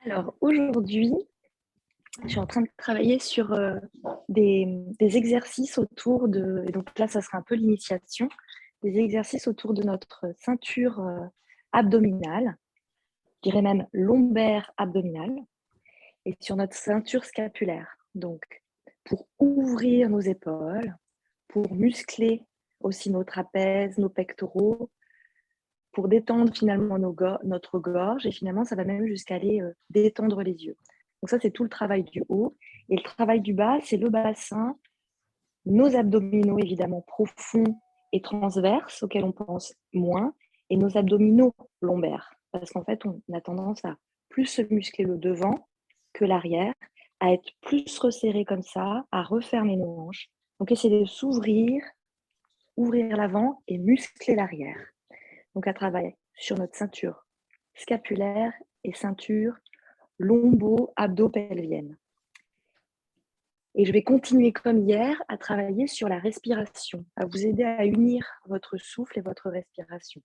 Alors aujourd'hui, je suis en train de travailler sur des exercices autour de, et donc là, ça sera un peu l'initiation, des exercices autour de notre ceinture abdominale, je dirais même lombaire abdominale, et sur notre ceinture scapulaire. Donc, pour ouvrir nos épaules, pour muscler aussi nos trapèzes, nos pectoraux, pour détendre finalement notre gorge, et finalement, ça va même jusqu'à aller détendre les yeux. Donc ça, c'est tout le travail du haut. Et le travail du bas, c'est le bassin, nos abdominaux évidemment profonds et transverses, auxquels on pense moins, et nos abdominaux lombaires. Parce qu'en fait, on a tendance à plus se muscler le devant que l'arrière, à être plus resserré comme ça, à refermer nos hanches. Donc essayer de s'ouvrir, ouvrir l'avant et muscler l'arrière. Donc à travailler sur notre ceinture scapulaire et ceinture lombo-abdo-pelvienne. Et je vais continuer comme hier à travailler sur la respiration, à vous aider à unir votre souffle et votre respiration.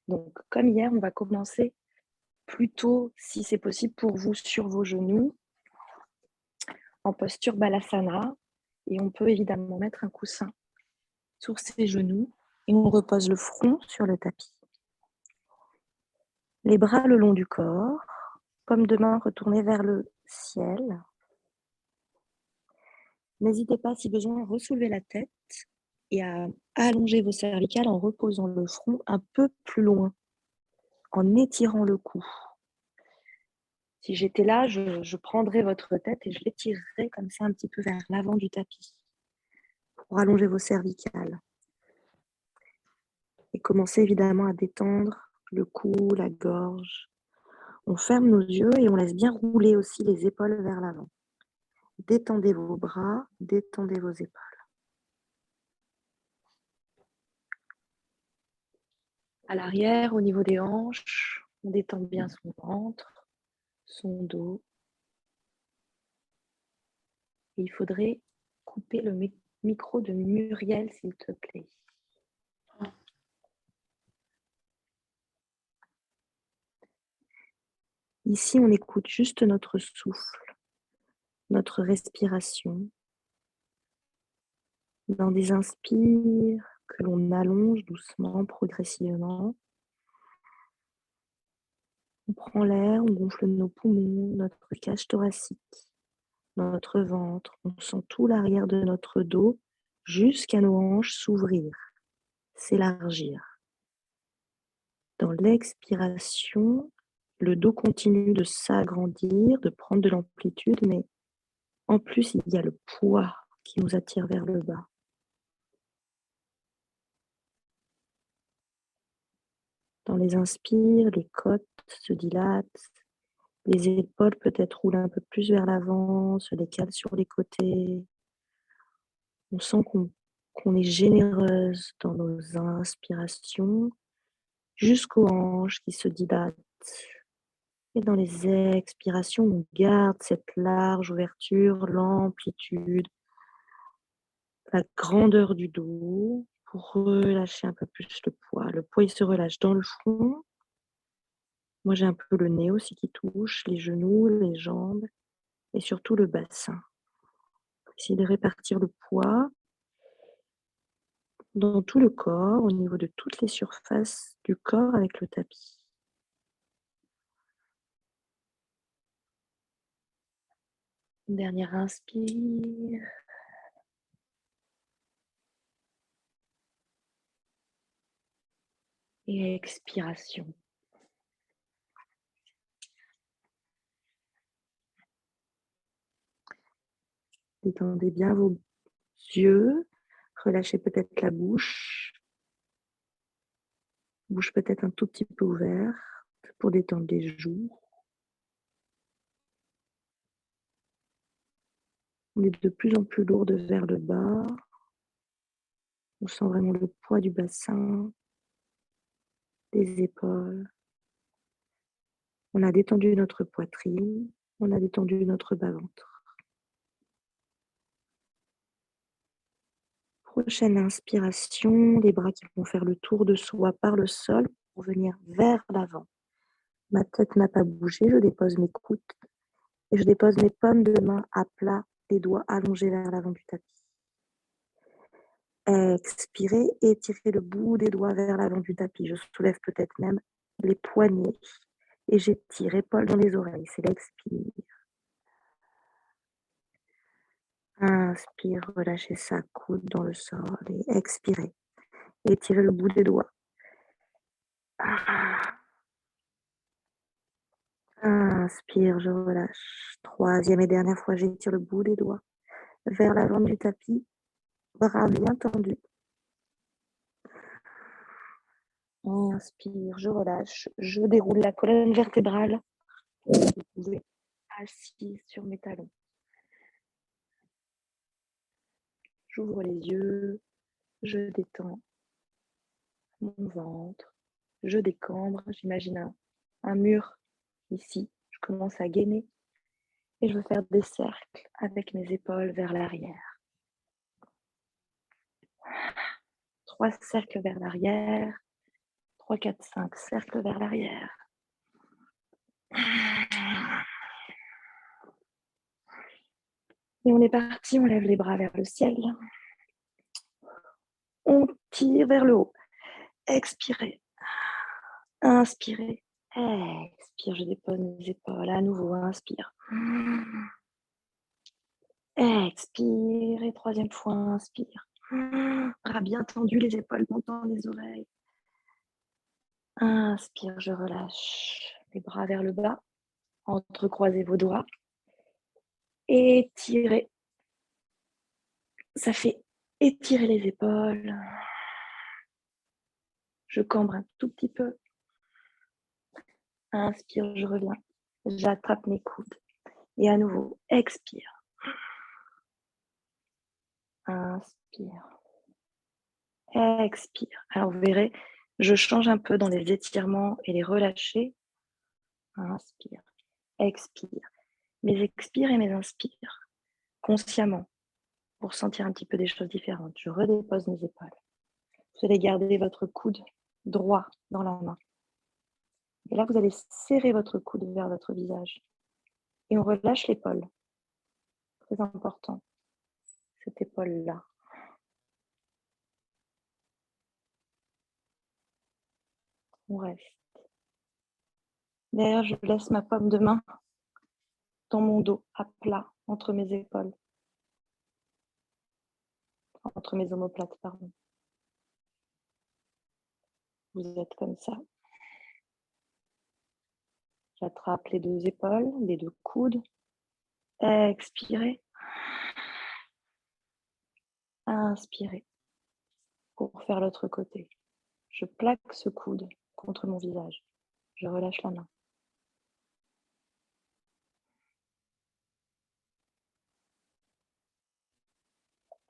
Donc comme hier, on va commencer plutôt, si c'est possible pour vous, sur vos genoux, en posture Balasana. Et on peut évidemment mettre un coussin sur ses genoux et on repose le front sur le tapis. Les bras le long du corps, paumes de main retournées vers le ciel. N'hésitez pas, si besoin, à ressoulever la tête et à allonger vos cervicales en reposant le front un peu plus loin, en étirant le cou. Si j'étais là, je prendrais votre tête et je l'étirerais comme ça un petit peu vers l'avant du tapis pour allonger vos cervicales. Et commencez évidemment à détendre le cou, la gorge. On ferme nos yeux et on laisse bien rouler aussi les épaules vers l'avant. Détendez vos bras, détendez vos épaules. À l'arrière, au niveau des hanches, on détend bien son ventre, son dos. Et il faudrait couper le micro de Muriel, s'il te plaît. Ici, on écoute juste notre souffle, notre respiration. Dans des inspires que l'on allonge doucement, progressivement. On prend l'air, on gonfle nos poumons, notre cage thoracique, notre ventre. On sent tout l'arrière de notre dos jusqu'à nos hanches s'ouvrir, s'élargir. Dans l'expiration, le dos continue de s'agrandir, de prendre de l'amplitude, mais en plus, il y a le poids qui nous attire vers le bas. Dans les inspires, les côtes se dilatent, les épaules peut-être roulent un peu plus vers l'avant, se décalent sur les côtés. On sent qu'on est généreuse dans nos inspirations, jusqu'aux hanches qui se dilatent. Et dans les expirations, on garde cette large ouverture, l'amplitude, la grandeur du dos pour relâcher un peu plus le poids. Le poids, il se relâche dans le front. Moi, j'ai un peu le nez aussi qui touche, les genoux, les jambes et surtout le bassin. Essayez de répartir le poids dans tout le corps, au niveau de toutes les surfaces du corps avec le tapis. Dernière inspire. Et expiration. Détendez bien vos yeux. Relâchez peut-être la bouche. Bouche peut-être un tout petit peu ouverte pour détendre les joues. On est de plus en plus lourde vers le bas. On sent vraiment le poids du bassin, des épaules. On a détendu notre poitrine. On a détendu notre bas-ventre. Prochaine inspiration, les bras qui vont faire le tour de soi par le sol pour venir vers l'avant. Ma tête n'a pas bougé, je dépose mes coudes et je dépose mes paumes de main à plat, les doigts allongés vers l'avant du tapis. Expirez, étirez le bout des doigts vers l'avant du tapis. Je soulève peut-être même les poignets et j'étire épaules dans les oreilles. C'est l'expire. Inspire, relâchez sa coude dans le sol et expirez. Étirez le bout des doigts. Inspire, je relâche. Troisième et dernière fois, j'étire le bout des doigts vers l'avant du tapis, bras bien tendus. Inspire, je relâche. Je déroule la colonne vertébrale. Vous pouvez assis sur mes talons. J'ouvre les yeux, je détends mon ventre, je décambre. J'imagine un mur ici. Je commence à gainer et je veux faire des cercles avec mes épaules vers l'arrière. 3 cercles vers l'arrière. 3, 4, 5 cercles vers l'arrière. Et on est parti, on lève les bras vers le ciel. On tire vers le haut. Expirez. Inspirez. Expire, je dépose mes épaules. À nouveau, inspire. Expire. Et troisième fois, inspire. Bras bien tendus, les épaules montant les oreilles. Inspire, je relâche. Les bras vers le bas. Entrecroisez vos doigts. Étirez. Ça fait étirer les épaules. Je cambre un tout petit peu. Inspire, je reviens. J'attrape mes coudes. Et à nouveau, expire. Inspire. Expire. Alors, vous verrez, je change un peu dans les étirements et les relâchés. Inspire. Expire. Mes expires et mes inspires. Consciemment. Pour sentir un petit peu des choses différentes. Je redépose mes épaules. Vous allez garder votre coude droit dans la main. Et là, vous allez serrer votre coude vers votre visage. Et on relâche l'épaule. Très important. Cette épaule-là. On reste. Derrière, je laisse ma paume de main dans mon dos, à plat, entre mes épaules. Entre mes omoplates, pardon. Vous êtes comme ça. J'attrape les 2 épaules, les 2 coudes. Expirez. Inspirez. Pour faire l'autre côté. Je plaque ce coude contre mon visage. Je relâche la main.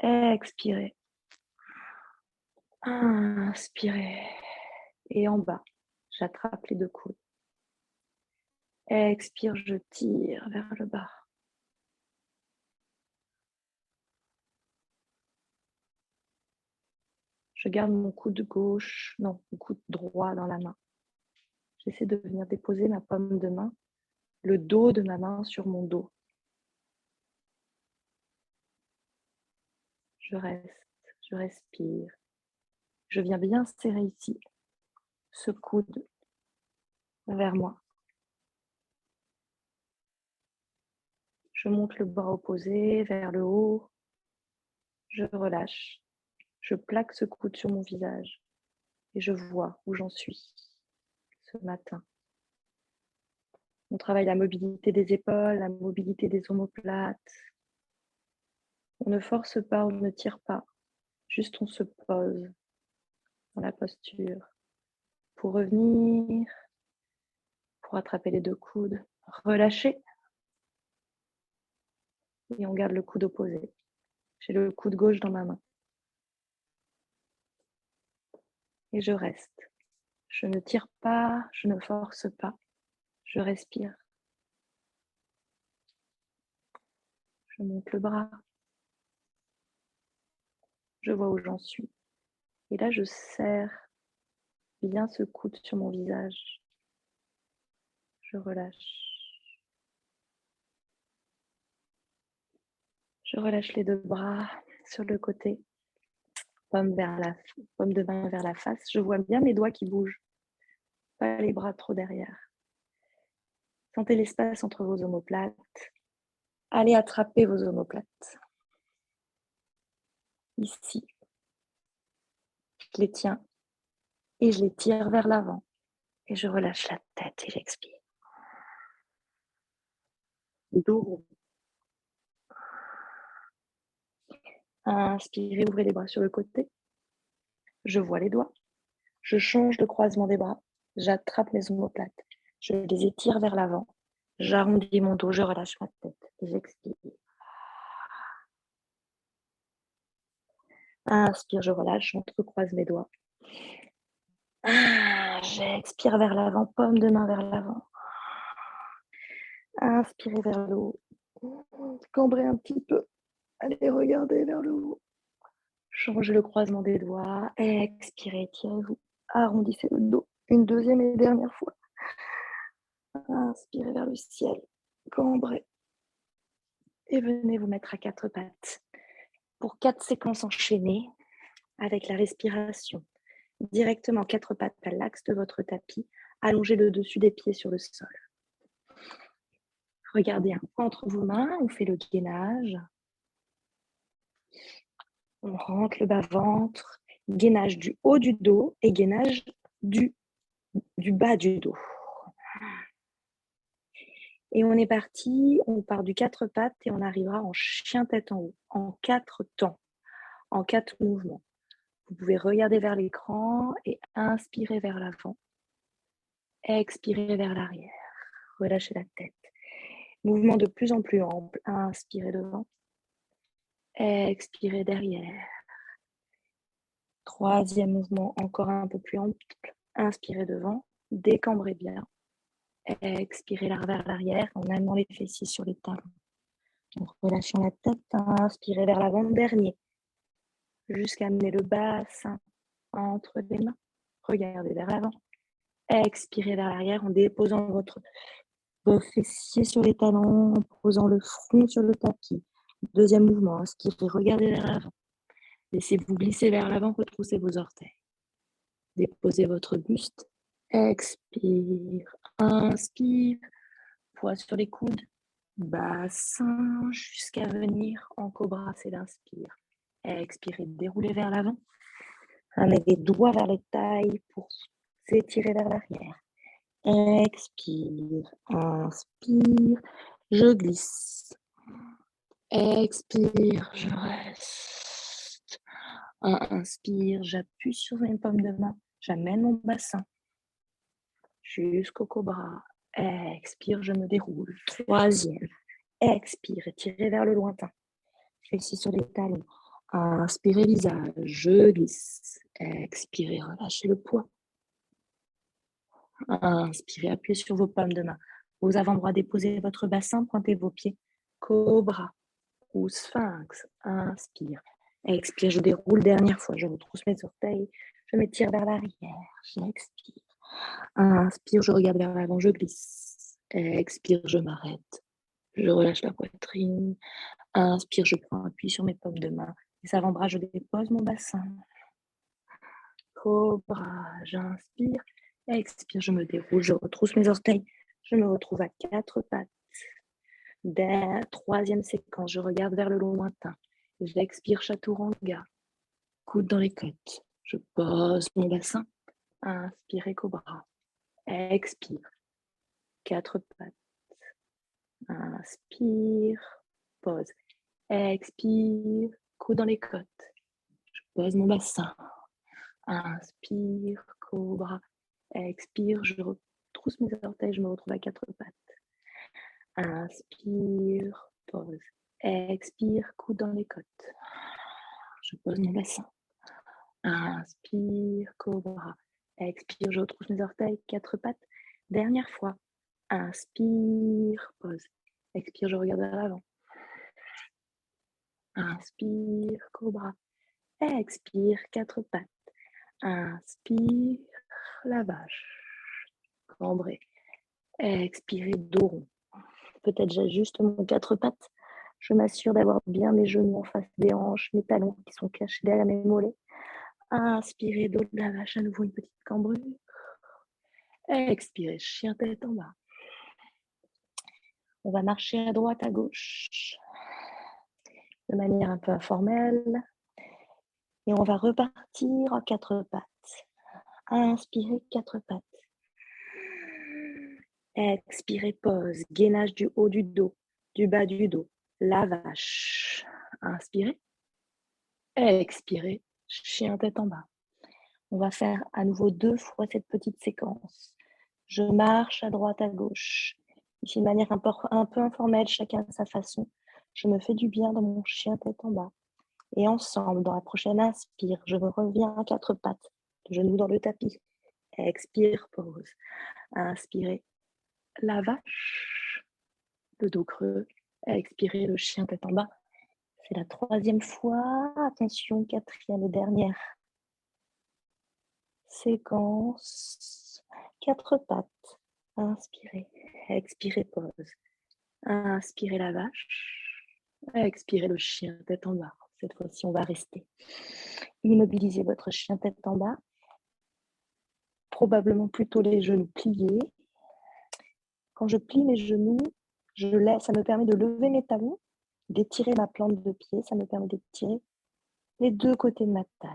Expirez. Inspirez. Et en bas, j'attrape les 2 coudes. Expire, je tire vers le bas. Je garde mon coude gauche, non, mon coude droit dans la main. J'essaie de venir déposer ma paume de main, le dos de ma main sur mon dos. Je reste, je respire. Je viens bien serrer ici, ce coude vers moi. Je monte le bras opposé vers le haut. Je relâche. Je plaque ce coude sur mon visage et je vois où j'en suis ce matin. On travaille la mobilité des épaules, la mobilité des omoplates. On ne force pas, on ne tire pas. Juste on se pose dans la posture pour revenir, pour attraper les 2 coudes, relâcher et on garde le coude opposé. J'ai le coude gauche dans ma main et je reste. Je ne tire pas, je ne force pas, je respire. Je monte le bras, je vois où j'en suis. Et là, je serre bien ce coude sur mon visage. Je relâche. Je relâche les 2 bras sur le côté, paume de main vers la face. Je vois bien mes doigts qui bougent, pas les bras trop derrière. Sentez l'espace entre vos omoplates. Allez attraper vos omoplates. Ici. Je les tiens et je les tire vers l'avant. Et je relâche la tête et j'expire. Dos rond. Inspirez, ouvrez les bras sur le côté. Je vois les doigts. Je change de croisement des bras. J'attrape mes omoplates. Je les étire vers l'avant. J'arrondis mon dos, je relâche ma tête et j'expire. Inspire, je relâche, j'entrecroise mes doigts. J'expire vers l'avant, paume de main vers l'avant. Inspirez vers le haut. Cambrez un petit peu. Allez, regardez vers le haut. Changez le croisement des doigts. Expirez, étirez-vous. Arrondissez le dos. Une deuxième et dernière fois. Inspirez vers le ciel. Cambrez. Et venez vous mettre à 4 pattes. Pour 4 séquences enchaînées avec la respiration. Directement 4 pattes à l'axe de votre tapis. Allongez le dessus des pieds sur le sol. Regardez un peu entre vos mains. On fait le gainage. On rentre le bas-ventre. Gainage du haut du dos et gainage du bas du dos. Et on est parti, on part du 4 pattes et on arrivera en chien tête en haut, en 4 temps, en 4 mouvements. Vous pouvez regarder vers l'écran et inspirer vers l'avant, expirer vers l'arrière, relâchez la tête. Mouvement de plus en plus ample, inspirez devant, expirez derrière. Troisième mouvement encore un peu plus ample, inspirez devant, décambrez bien. Expirez vers l'arrière en amenant les fessiers sur les talons. Donc, relâchons la tête, inspirez vers l'avant, dernier. Jusqu'à amener le bassin entre les mains. Regardez vers l'avant. Expirez vers l'arrière en déposant vos fessiers sur les talons, en posant le front sur le tapis. Deuxième mouvement, inspirez, regardez vers l'avant. Laissez-vous glisser vers l'avant, retroussez vos orteils. Déposez votre buste. Expire, inspire, poids sur les coudes. Bassin jusqu'à venir en cobra, c'est l'inspire. Expirez, déroulez vers l'avant. Amenez les doigts vers les tailles pour s'étirer vers l'arrière. Expire, inspire, je glisse. Expire, je reste. Inspire, j'appuie sur mes paumes de main. J'amène mon bassin jusqu'au cobra. Expire, je me déroule. Troisième. Expire, tirez vers le lointain. Fessiers sur les talons. Inspirez, visage, je glisse. Expirez, relâchez le poids. Inspirez, appuyez sur vos paumes de main. Vos avant-bras, déposez votre bassin, pointez vos pieds. Cobra ou sphinx. Inspire. Expire, je déroule dernière fois. Je retrousse mes orteils. Je m'étire vers l'arrière. J'expire. Inspire, je regarde vers l'avant, je glisse. Expire, je m'arrête. Je relâche la poitrine. Inspire, je prends appui sur mes paumes de main. Les avant-bras, je dépose mon bassin. Cobra, j'inspire. Expire, je me déroule, je retrousse mes orteils. Je me retrouve à 4 pattes. Troisième séquence, je regarde vers le lointain. J'expire, chaturanga. Coude dans les côtes. Je pose mon bassin. Inspire, cobra. Expire. 4 pattes. Inspire. Pose. Expire. Coude dans les côtes. Je pose mon bassin. Inspire, cobra. Expire, je retrousse mes orteils, je me retrouve à 4 pattes. Inspire, pose. Expire, coude dans les côtes. Je pose mon bassin. Inspire, cobra. Expire, je retrousse mes orteils, 4 pattes. Dernière fois. Inspire, pose. Expire, je regarde vers l'avant. Inspire, cobra. Expire, 4 pattes. Inspire, la vache. Cambré. Expirez, dos rond. Peut-être j'ajuste mon quatre pattes. Je m'assure d'avoir bien mes genoux en face des hanches, mes talons qui sont cachés derrière mes mollets. Inspirez, dos de la vache, à nouveau une petite cambrure. Expirez, chien tête en bas. On va marcher à droite, à gauche, de manière un peu informelle. Et on va repartir en quatre pattes. Inspirez, quatre pattes. Expirez, pause, gainage du haut du dos, du bas du dos, la vache. Inspirez. Expirez, chien tête en bas. On va faire à nouveau 2 fois cette petite séquence. Je marche à droite, à gauche. Ici, de manière un peu informelle, chacun à sa façon. Je me fais du bien dans mon chien tête en bas. Et ensemble, dans la prochaine inspire, je me reviens à quatre pattes, genoux dans le tapis. Expire, pause. Inspirez, la vache, le dos creux. Expirez, le chien tête en bas. C'est la 3e fois. Attention, 4e et dernière séquence. Quatre pattes. Inspirez, expirez, pause. Inspirez la vache. Expirez le chien tête en bas. Cette fois-ci, on va rester. Immobilisez votre chien tête en bas. Probablement plutôt les genoux pliés. Quand je plie mes genoux, ça me permet de lever mes talons, d'étirer ma plante de pied. Ça me permet d'étirer les 2 côtés de ma taille.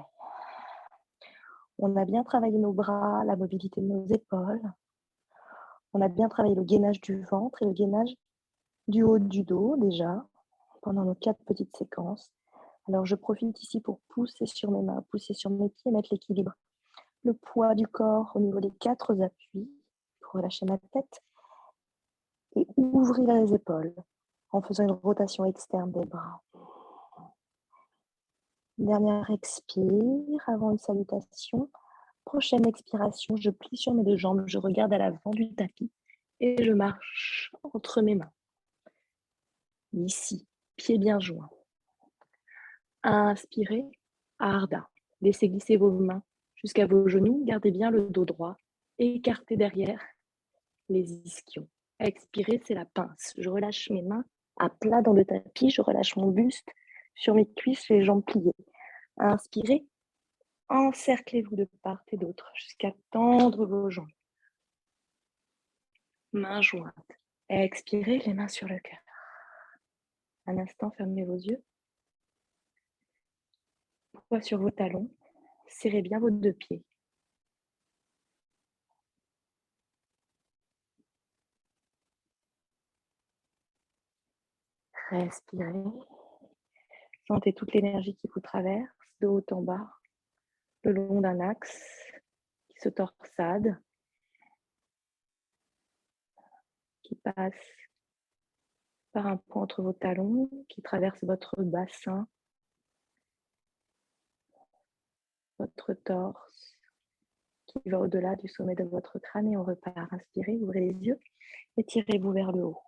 On a bien travaillé nos bras, la mobilité de nos épaules. On a bien travaillé le gainage du ventre et le gainage du haut du dos déjà, pendant nos 4 petites séquences. Alors je profite ici pour pousser sur mes mains, pousser sur mes pieds, mettre l'équilibre. Le poids du corps au niveau des 4 appuis pour relâcher ma tête et ouvrir les épaules en faisant une rotation externe des bras. Dernière expire avant une salutation. Prochaine expiration, je plie sur mes 2 jambes, je regarde à l'avant du tapis et je marche entre mes mains. Ici, pieds bien joints. Inspirez, Ardha. Laissez glisser vos mains jusqu'à vos genoux. Gardez bien le dos droit. Écartez derrière les ischions. Expirez, c'est la pince. Je relâche mes mains à plat dans le tapis. Je relâche mon buste sur mes cuisses, les jambes pliées. Inspirez, encerclez-vous de part et d'autre jusqu'à tendre vos jambes. Mains jointes. Expirez, les mains sur le cœur. Un instant, fermez vos yeux. Poids sur vos talons. Serrez bien vos 2 pieds. Respirez. Sentez toute l'énergie qui vous traverse de haut en bas, le long d'un axe qui se torsade, qui passe par un point entre vos talons, qui traverse votre bassin, votre torse, qui va au-delà du sommet de votre crâne et on repart. Inspirez, ouvrez les yeux, étirez-vous vers le haut.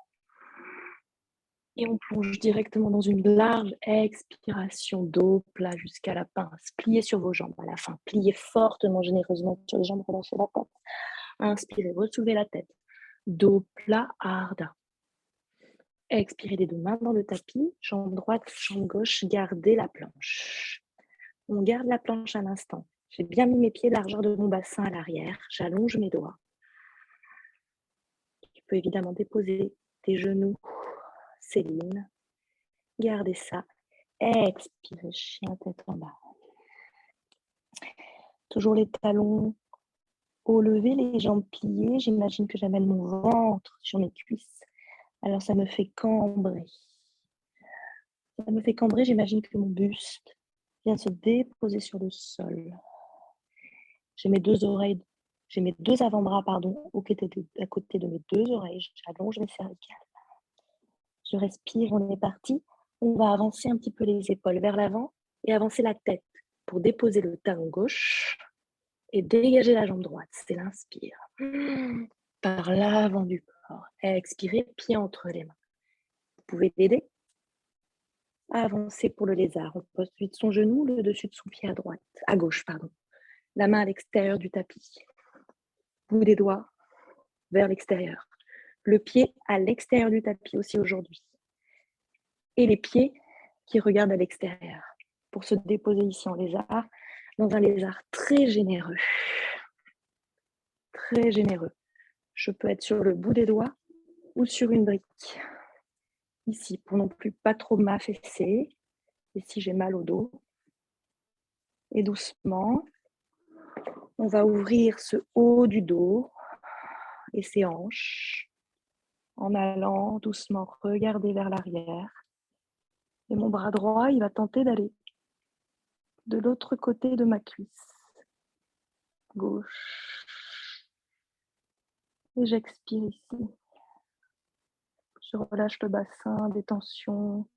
Et on plonge directement dans une large expiration, dos plat jusqu'à la pince. Pliez sur vos jambes à la fin. Pliez fortement, généreusement sur les jambes, relâchez la tête. Inspirez, ressoulevez la tête. Dos plat, Ardha. Expirez les 2 mains dans le tapis. Jambe droite, jambe gauche, gardez la planche. On garde la planche un instant. J'ai bien mis mes pieds largeur de mon bassin à l'arrière. J'allonge mes doigts. Tu peux évidemment déposer tes genoux. Céline. Gardez ça. Expirez, chien tête en bas. Toujours les talons haut levés, les jambes pliées. J'imagine que j'amène mon ventre sur mes cuisses. Alors ça me fait cambrer. J'imagine que mon buste vient se déposer sur le sol. J'ai mes 2 avant-bras, à côté de mes 2 oreilles. J'allonge mes cervicales. Je respire, on est parti. On va avancer un petit peu les épaules vers l'avant et avancer la tête pour déposer le talon gauche et dégager la jambe droite. C'est l'inspire. Par l'avant du corps. Expirez, pied entre les mains. Vous pouvez l'aider à avancer pour le lézard. On pose vite son genou, le dessus de son pied à gauche. La main à l'extérieur du tapis. Bout des doigts vers l'extérieur. le pied à l'extérieur du tapis aussi aujourd'hui. Et les pieds qui regardent à l'extérieur pour se déposer ici en lézard, dans un lézard très généreux. Très généreux. Je peux être sur le bout des doigts ou sur une brique. Ici, pour non plus pas trop m'affaisser. Et si j'ai mal au dos. Et doucement, on va ouvrir ce haut du dos et ses hanches en allant doucement regarder vers l'arrière. Et mon bras droit, il va tenter d'aller de l'autre côté de ma cuisse gauche. Et j'expire ici. Je relâche le bassin, des tensions.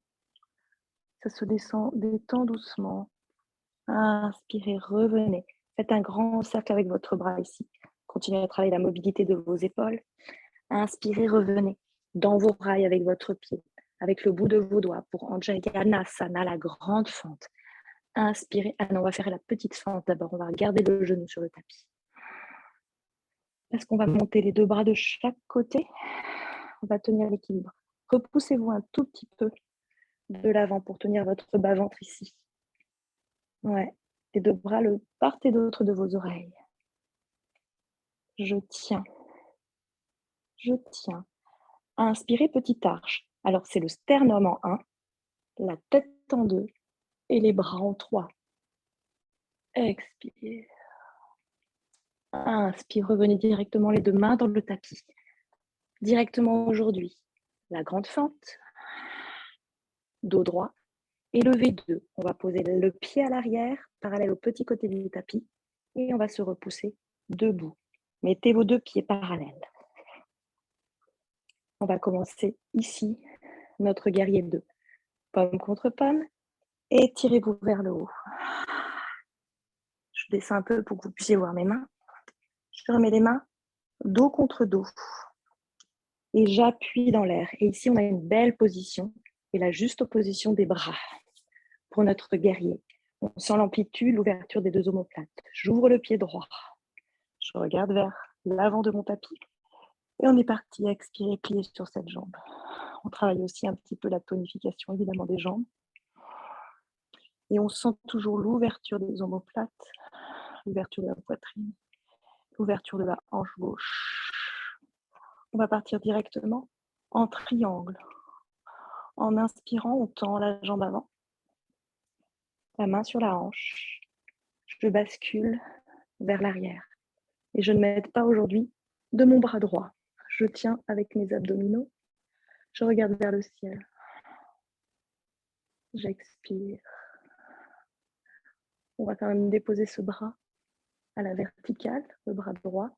Ça se détend doucement. Inspirez, revenez. Faites un grand cercle avec votre bras ici. Continuez à travailler la mobilité de vos épaules. Inspirez, revenez dans vos rails avec votre pied, avec le bout de vos doigts pour Anjaneyasana, la grande fente. Inspirez. Ah non, on va faire la petite fente d'abord. On va garder le genou sur le tapis. Est-ce qu'on va monter les deux bras de chaque côté? On va tenir l'équilibre. Repoussez-vous un tout petit peu de l'avant pour tenir votre bas-ventre ici. Ouais. Les deux bras le part et d'autre de vos oreilles. Je tiens. Je tiens. Inspirez, petite arche. Alors, c'est le sternum en 1, la tête en 2 et les bras en 3. Expire. Inspire, revenez directement les deux mains dans le tapis. Directement aujourd'hui. La grande fente. Dos droit. Et le V2. On va poser le pied à l'arrière, parallèle au petit côté du tapis. Et on va se repousser debout. Mettez vos deux pieds parallèles. On va commencer ici, notre guerrier 2. Pomme contre pomme. Et tirez-vous vers le haut. Je descends un peu pour que vous puissiez voir mes mains. Je remets les mains dos contre dos. Et j'appuie dans l'air. Et ici, on a une belle position. Et la juste opposition des bras pour notre guerrier. On sent l'amplitude, l'ouverture des deux omoplates. J'ouvre le pied droit. Je regarde vers l'avant de mon tapis. Et on est parti à expirer, plier sur cette jambe. On travaille aussi un petit peu la tonification, évidemment, des jambes. Et on sent toujours l'ouverture des omoplates, l'ouverture de la poitrine, l'ouverture de la hanche gauche. On va partir directement en triangle. En inspirant, on tend la jambe avant, la main sur la hanche. Je bascule vers l'arrière. Et je ne m'aide pas aujourd'hui de mon bras droit. Je tiens avec mes abdominaux. Je regarde vers le ciel. J'expire. On va quand même déposer ce bras à la verticale, le bras droit.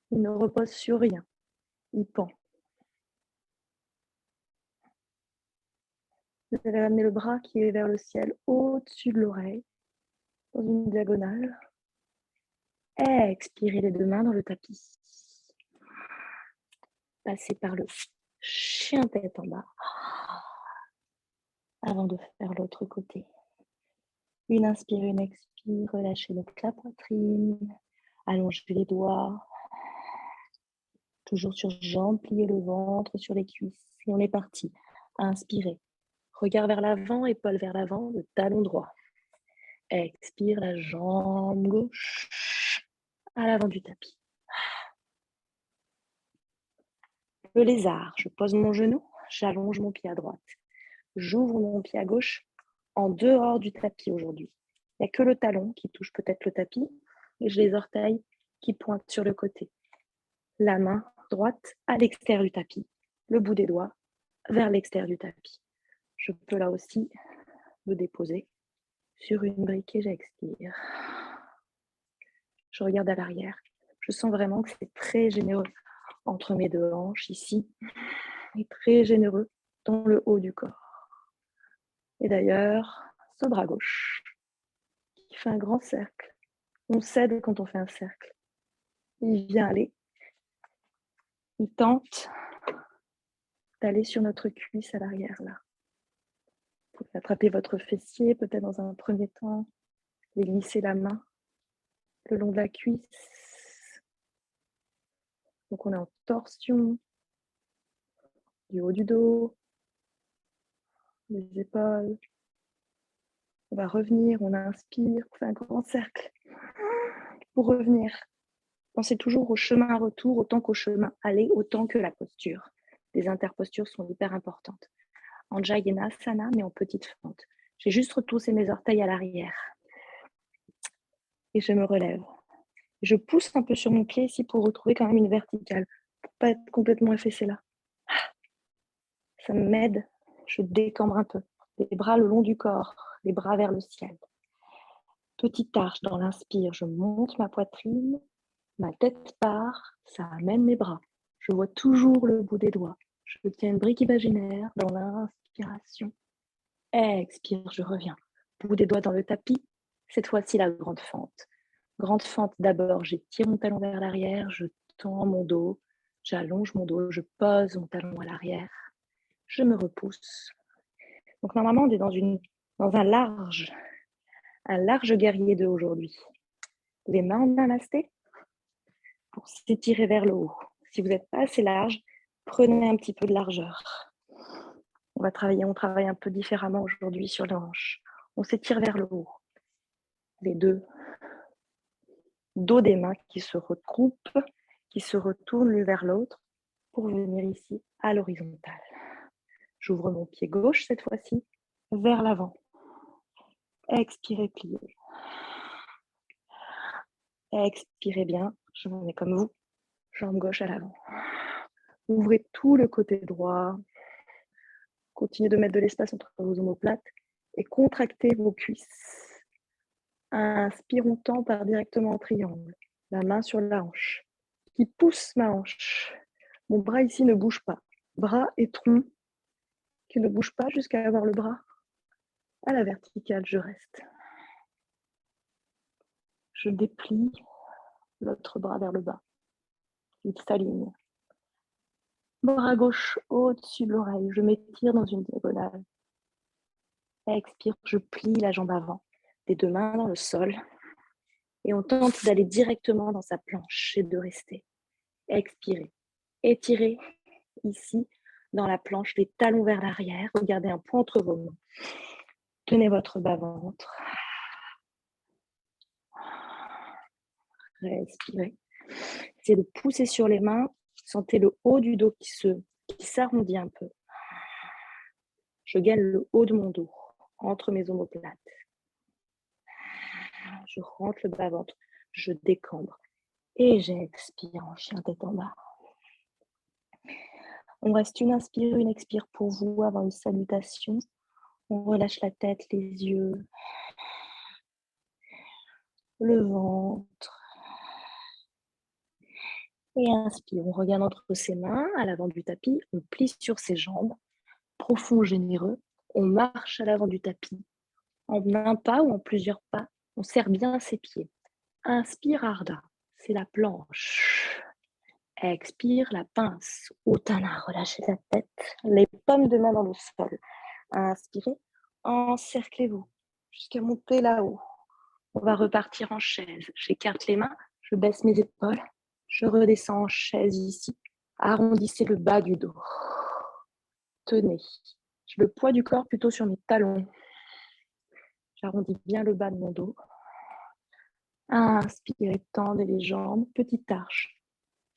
Il ne repose sur rien. Il pend. Vous allez ramener le bras qui est vers le ciel, au-dessus de l'oreille, dans une diagonale. Expirez les deux mains dans le tapis. Passez par le chien tête en bas, avant de faire l'autre côté. Une inspire, une expire, relâchez donc la poitrine, allongez les doigts, toujours sur jambes, pliez le ventre sur les cuisses. Et on est parti. Inspirez, regard vers l'avant, épaule vers l'avant, le talon droit. Expire, la jambe gauche à l'avant du tapis. Le lézard, je pose mon genou, j'allonge mon pied à droite. J'ouvre mon pied à gauche en dehors du tapis aujourd'hui. Il n'y a que le talon qui touche peut-être le tapis et j'ai les orteils qui pointent sur le côté. La main droite à l'extérieur du tapis, le bout des doigts vers l'extérieur du tapis. Je peux là aussi me déposer sur une brique et j'expire. Je regarde à l'arrière. Je sens vraiment que c'est très généreux entre mes deux hanches ici et très généreux dans le haut du corps. Et d'ailleurs, ce bras gauche qui fait un grand cercle. On cède quand on fait un cercle. Il vient aller. Il tente d'aller sur notre cuisse à l'arrière là. Vous pouvez attraper votre fessier peut-être dans un premier temps et glisser la main le long de la cuisse. Donc on est en torsion. du haut du dos, les épaules. On va revenir, on inspire, on fait un grand cercle. Pour revenir, pensez toujours au chemin retour autant qu'au chemin aller, autant que la posture. Les interpostures sont hyper importantes. Anjayanasana, mais en petite fente. J'ai juste retroussé mes orteils à l'arrière. Et je me relève. Je pousse un peu sur mon pied ici pour retrouver quand même une verticale, pour ne pas être complètement affaissée là. Ça m'aide, je décambre un peu. Les bras le long du corps, les bras vers le ciel. Petite arche dans l'inspire, je monte ma poitrine, ma tête part, ça amène mes bras. Je vois toujours le bout des doigts. Je tiens une brique imaginaire dans l'inspiration. Expire, je reviens. Bout des doigts dans le tapis. Cette fois-ci, la grande fente. Grande fente, d'abord, j'étire mon talon vers l'arrière, je tends mon dos, j'allonge mon dos, je pose mon talon à l'arrière, je me repousse. Donc normalement, on est dans un large guerrier de aujourd'hui. Les mains en namasté pour s'étirer vers le haut. Si vous n'êtes pas assez large, prenez un petit peu de largeur. On travaille un peu différemment aujourd'hui sur les hanches. On s'étire vers le haut. Les deux dos des mains qui se regroupent, qui se retournent l'une vers l'autre pour venir ici à l'horizontale. J'ouvre mon pied gauche cette fois-ci vers l'avant. Expirez, pliez. Expirez bien, je m'en mets comme vous. Jambe gauche à l'avant. Ouvrez tout le côté droit. Continuez de mettre de l'espace entre vos omoplates et contractez vos cuisses. Inspire, on tend par directement en triangle. La main sur la hanche. Qui pousse ma hanche. Mon bras ici ne bouge pas. Bras et tronc qui ne bougent pas jusqu'à avoir le bras à la verticale. Je reste. Je déplie l'autre bras vers le bas. Il s'aligne. Bras gauche au-dessus de l'oreille. Je m'étire dans une diagonale. Expire, je plie la jambe avant. Les deux mains dans le sol. Et on tente d'aller directement dans sa planche et de rester. Expirez. Étirez ici dans la planche, les talons vers l'arrière. Regardez un point entre vos mains. Tenez votre bas-ventre. Respirez. Essayez de pousser sur les mains. Sentez le haut du dos qui s'arrondit un peu. Je gagne le haut de mon dos entre mes omoplates. Je rentre le bas-ventre. Je décambre. Et j'expire en chien tête en bas. On reste une inspire, une expire pour vous avant une salutation. On relâche la tête, les yeux, le ventre. Et inspire, on regarde entre ses mains à l'avant du tapis, on plie sur ses jambes, profond, généreux. On marche à l'avant du tapis, en un pas ou en plusieurs pas. On serre bien ses pieds. Inspire, Ardha, c'est la planche. Expire, la pince. Uttana, relâchez la tête, les paumes de main dans le sol. Inspirez, encerclez-vous jusqu'à monter là-haut. On va repartir en chaise. J'écarte les mains, je baisse mes épaules, je redescends en chaise ici. Arrondissez le bas du dos. Tenez. J'ai le poids du corps plutôt sur mes talons. J'arrondis bien le bas de mon dos. Inspirez, tendez les jambes, petite arche.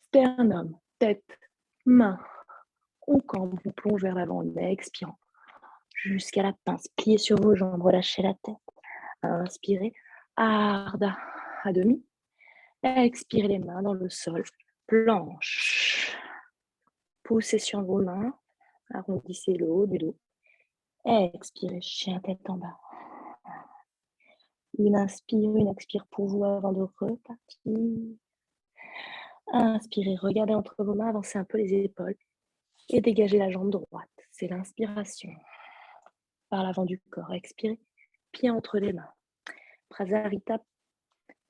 Sternum, tête, main. On cambre, on plonge vers l'avant en expirant. Jusqu'à la pince, pliez sur vos jambes, relâchez la tête. Inspirez, Ardha, à demi. Expirez les mains dans le sol, planche. Poussez sur vos mains, arrondissez le haut du dos. Expirez, chien tête en bas. Une inspire, une expire pour vous avant de repartir. Inspirez, regardez entre vos mains, avancez un peu les épaules et dégagez la jambe droite. C'est l'inspiration. Par l'avant du corps, expirez, pied entre les mains. Prasarita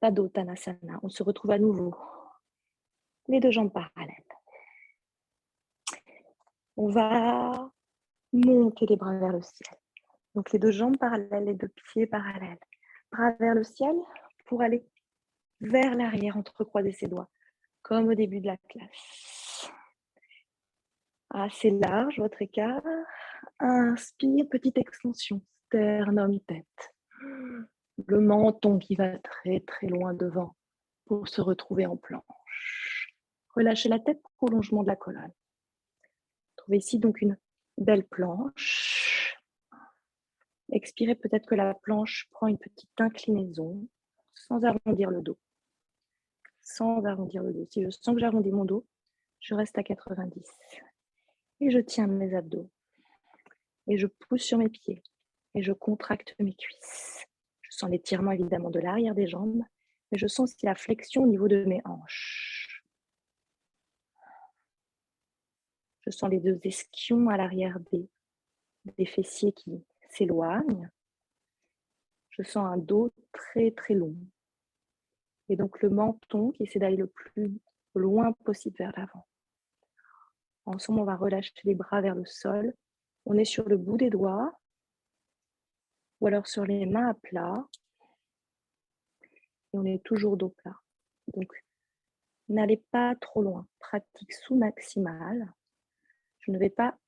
Padottanasana. On se retrouve à nouveau. Les deux jambes parallèles. On va monter les bras vers le ciel. Donc les deux jambes parallèles, les deux pieds parallèles. Bras vers le ciel pour aller vers l'arrière, entrecroiser ses doigts, comme au début de la classe. Assez large, votre écart. Inspire, petite extension, sternum, tête. Le menton qui va très très loin devant pour se retrouver en planche. Relâchez la tête, prolongement de la colonne. Trouvez ici donc une belle planche. Expirez, peut-être que la planche prend une petite inclinaison sans arrondir le dos. Sans arrondir le dos. Si je sens que j'arrondis mon dos, je reste à 90. Et je tiens mes abdos. Et je pousse sur mes pieds. Et je contracte mes cuisses. Je sens l'étirement évidemment de l'arrière des jambes, mais je sens aussi la flexion au niveau de mes hanches. Je sens les deux ischions à l'arrière des fessiers qui s'éloignent. Je sens un dos très très long. Et donc le menton qui essaie d'aller le plus loin possible vers l'avant. Ensemble, on va relâcher les bras vers le sol. On est sur le bout des doigts ou alors sur les mains à plat. Et on est toujours dos plat. Donc, n'allez pas trop loin. Pratique sous-maximale. Je ne vais pas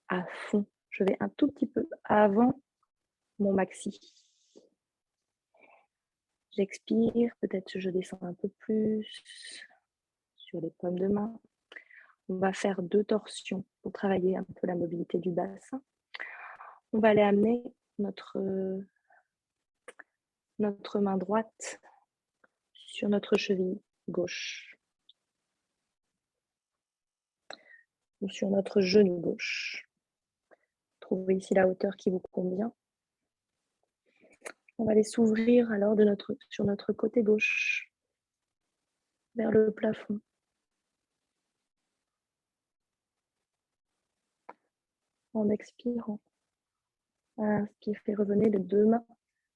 à fond. Je vais un tout petit peu avant mon maxi. J'expire. Peut-être que je descends un peu plus sur les paumes de main. On va faire 2 torsions pour travailler un peu la mobilité du bassin. On va aller amener notre main droite sur notre cheville gauche ou sur notre genou gauche. Trouvez ici la hauteur qui vous convient. On va aller s'ouvrir alors sur notre côté gauche vers le plafond. En expirant. Inspirez, revenez les 2 mains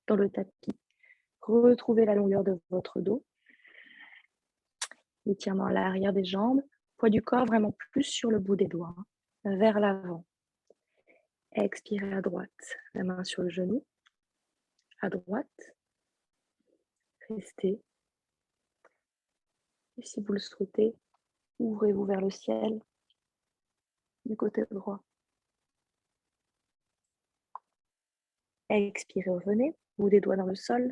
dans le tapis. Retrouvez la longueur de votre dos. L'étirement à l'arrière des jambes. Poids du corps vraiment plus sur le bout des doigts, vers l'avant. Expirez à droite, la main sur le genou. À droite. Restez. Et si vous le souhaitez, ouvrez-vous vers le ciel du côté droit. Expirez, revenez, bout des doigts dans le sol.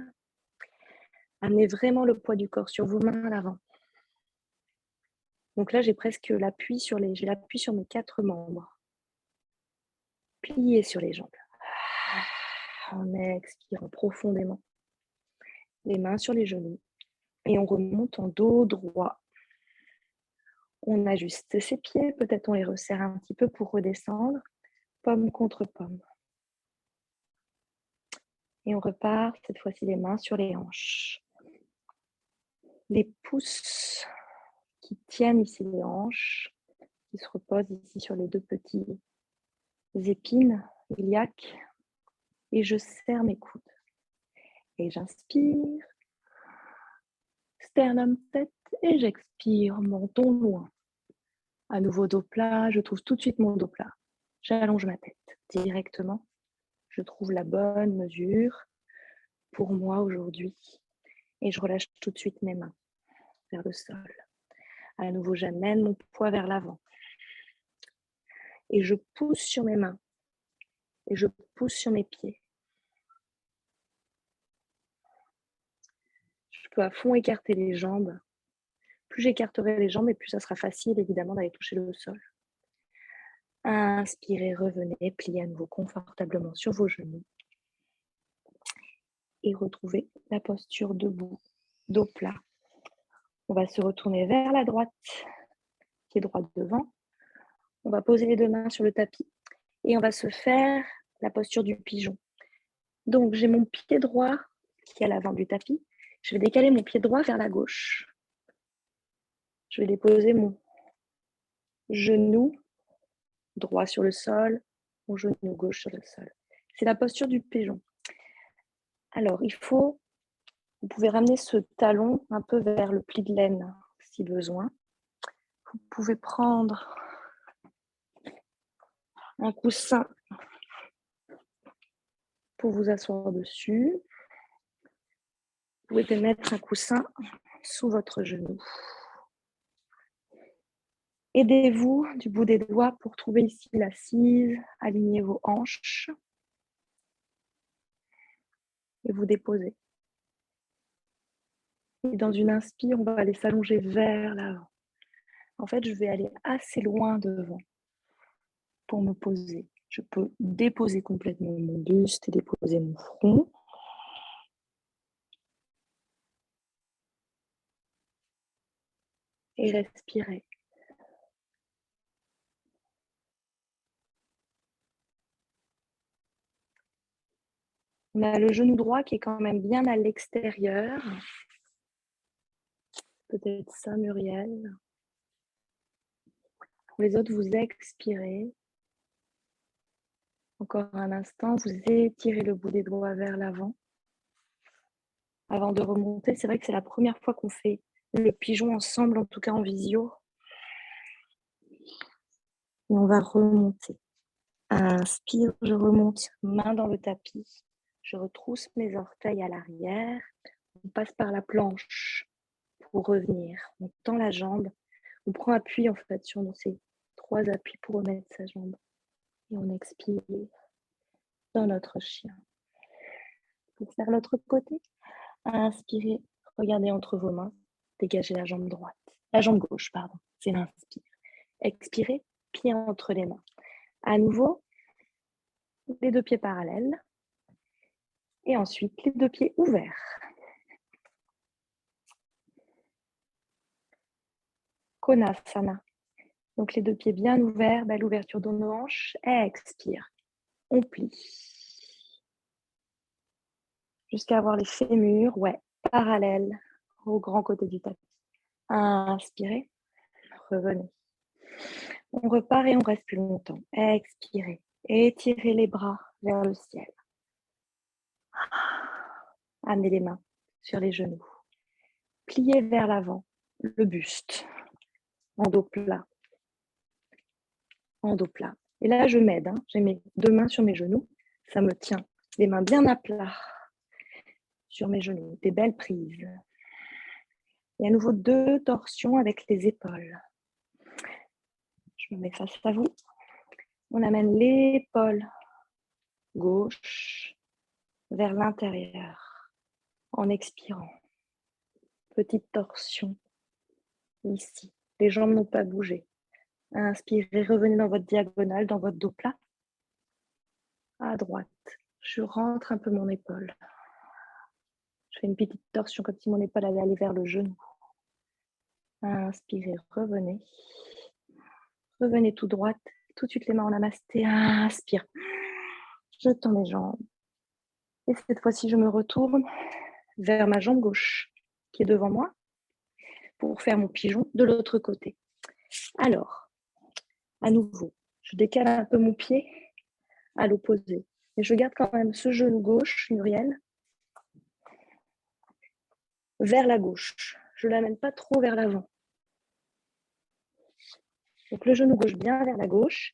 Amenez vraiment le poids du corps sur vos mains à l'avant. Donc là, j'ai presque l'appui sur mes 4 membres. Pliez sur les jambes. En expirant profondément. Les mains sur les genoux. Et on remonte en dos droit. On ajuste ses pieds. Peut-être on les resserre un petit peu pour redescendre. Pomme contre pomme. Et on repart, cette fois-ci les mains sur les hanches. Les pouces qui tiennent ici les hanches, qui se reposent ici sur les 2 petits épines iliaques. Et je serre mes coudes. Et j'inspire, sternum tête, et j'expire, menton loin. À nouveau dos plat, je trouve tout de suite mon dos plat. J'allonge ma tête directement. Je trouve la bonne mesure pour moi aujourd'hui. Et je relâche tout de suite mes mains vers le sol. À nouveau, j'amène mon poids vers l'avant. Et je pousse sur mes mains. Et je pousse sur mes pieds. Je peux à fond écarter les jambes. Plus j'écarterai les jambes, et plus ça sera facile évidemment d'aller toucher le sol. Inspirez, revenez, pliez à nouveau confortablement sur vos genoux. Et retrouvez la posture debout, dos plat. On va se retourner vers la droite, pied droit devant. On va poser les 2 mains sur le tapis et on va se faire la posture du pigeon. Donc, j'ai mon pied droit qui est à l'avant du tapis. Je vais décaler mon pied droit vers la gauche. Je vais déposer mon genou droit sur le sol, mon genou gauche sur le sol. C'est la posture du pigeon. Alors, vous pouvez ramener ce talon un peu vers le pli de laine si besoin. Vous pouvez prendre un coussin pour vous asseoir dessus. Vous pouvez mettre un coussin sous votre genou. Aidez-vous du bout des doigts pour trouver ici l'assise, alignez vos hanches et vous déposez. Et dans une inspire, on va aller s'allonger vers l'avant. En fait, je vais aller assez loin devant pour me poser. Je peux déposer complètement mon buste et déposer mon front. Et respirer. On a le genou droit qui est quand même bien à l'extérieur. Peut-être ça, Muriel. Pour les autres, vous expirez. Encore un instant, vous étirez le bout des doigts vers l'avant. Avant de remonter, c'est vrai que c'est la première fois qu'on fait le pigeon ensemble, en tout cas en visio. Et on va remonter. Inspire, je remonte, main dans le tapis. Je retrousse mes orteils à l'arrière. On passe par la planche pour revenir. On tend la jambe. On prend appui en fait sur ces 3 appuis pour remettre sa jambe. Et on expire dans notre chien. Pour faire l'autre côté, inspirez, regardez entre vos mains, dégagez la jambe droite. La jambe gauche, pardon, c'est l'inspire. Expirez, pied entre les mains. À nouveau, les 2 pieds parallèles. Et ensuite, les 2 pieds ouverts. Konasana. Donc, les 2 pieds bien ouverts, belle ouverture de nos hanches. Expire. On plie. Jusqu'à avoir les fémurs, parallèles au grand côté du tapis. Inspirez. Revenez. On repart et on reste plus longtemps. Expirez. Étirez les bras vers le ciel. Amenez les mains sur les genoux. Pliez vers l'avant le buste. En dos plat. En dos plat. Et là, je m'aide. J'ai mes 2 mains sur mes genoux. Ça me tient. Les mains bien à plat sur mes genoux. Des belles prises. Et à nouveau 2 torsions avec les épaules. Je me mets face à vous. On amène l'épaule gauche vers l'intérieur en expirant. Petite torsion ici. Les jambes n'ont pas bougé. Inspirez, revenez dans votre diagonale, dans votre dos plat. À droite, je rentre un peu mon épaule. Je fais une petite torsion comme si mon épaule allait aller vers le genou. Inspirez, revenez. Revenez tout droite. Tout de suite les mains en namasté. Inspire. Je tends mes jambes. Et cette fois-ci, je me retourne vers ma jambe gauche qui est devant moi pour faire mon pigeon de l'autre côté. Alors, à nouveau, je décale un peu mon pied à l'opposé. Et je garde quand même ce genou gauche, Muriel, vers la gauche. Je ne l'amène pas trop vers l'avant. Donc le genou gauche bien vers la gauche.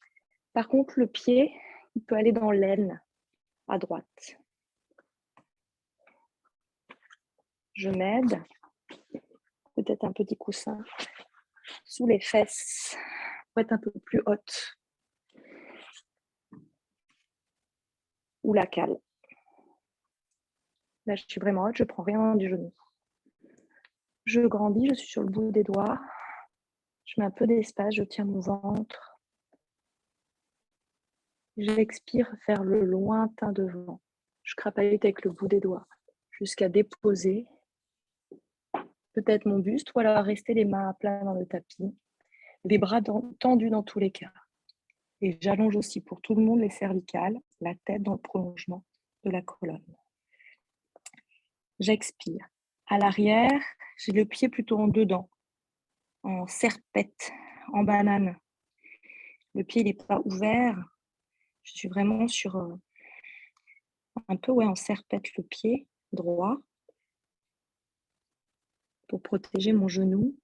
Par contre, le pied, il peut aller dans l'aine à droite. Je m'aide. Peut-être un petit coussin sous les fesses pour être un peu plus haute. Ou la cale. Là, je suis vraiment haute, je ne prends rien du genou. Je grandis, je suis sur le bout des doigts. Je mets un peu d'espace, je tiens mon ventre. J'expire vers le lointain devant. Je crapahute avec le bout des doigts jusqu'à déposer peut-être mon buste ou alors rester les mains à plat dans le tapis. Les bras tendus dans tous les cas. Et j'allonge aussi pour tout le monde les cervicales, la tête dans le prolongement de la colonne. J'expire. À l'arrière, j'ai le pied plutôt en dedans, en serpette, en banane. Le pied n'est pas ouvert. Je suis vraiment sur un peu en serpette le pied droit pour protéger mon genou.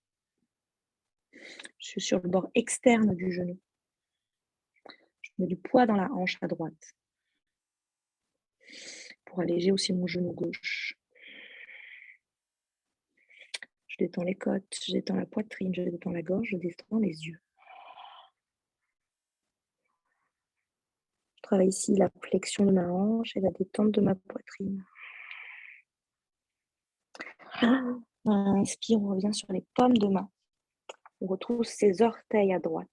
Je suis sur le bord externe du genou. Je mets du poids dans la hanche à droite pour alléger aussi mon genou gauche. Je détends les côtes, je détends la poitrine, je détends la gorge, je détends les yeux. travaille ici la flexion de ma hanche et la détente de ma poitrine. Inspire, on revient sur les paumes de main. On retrousse ses orteils à droite.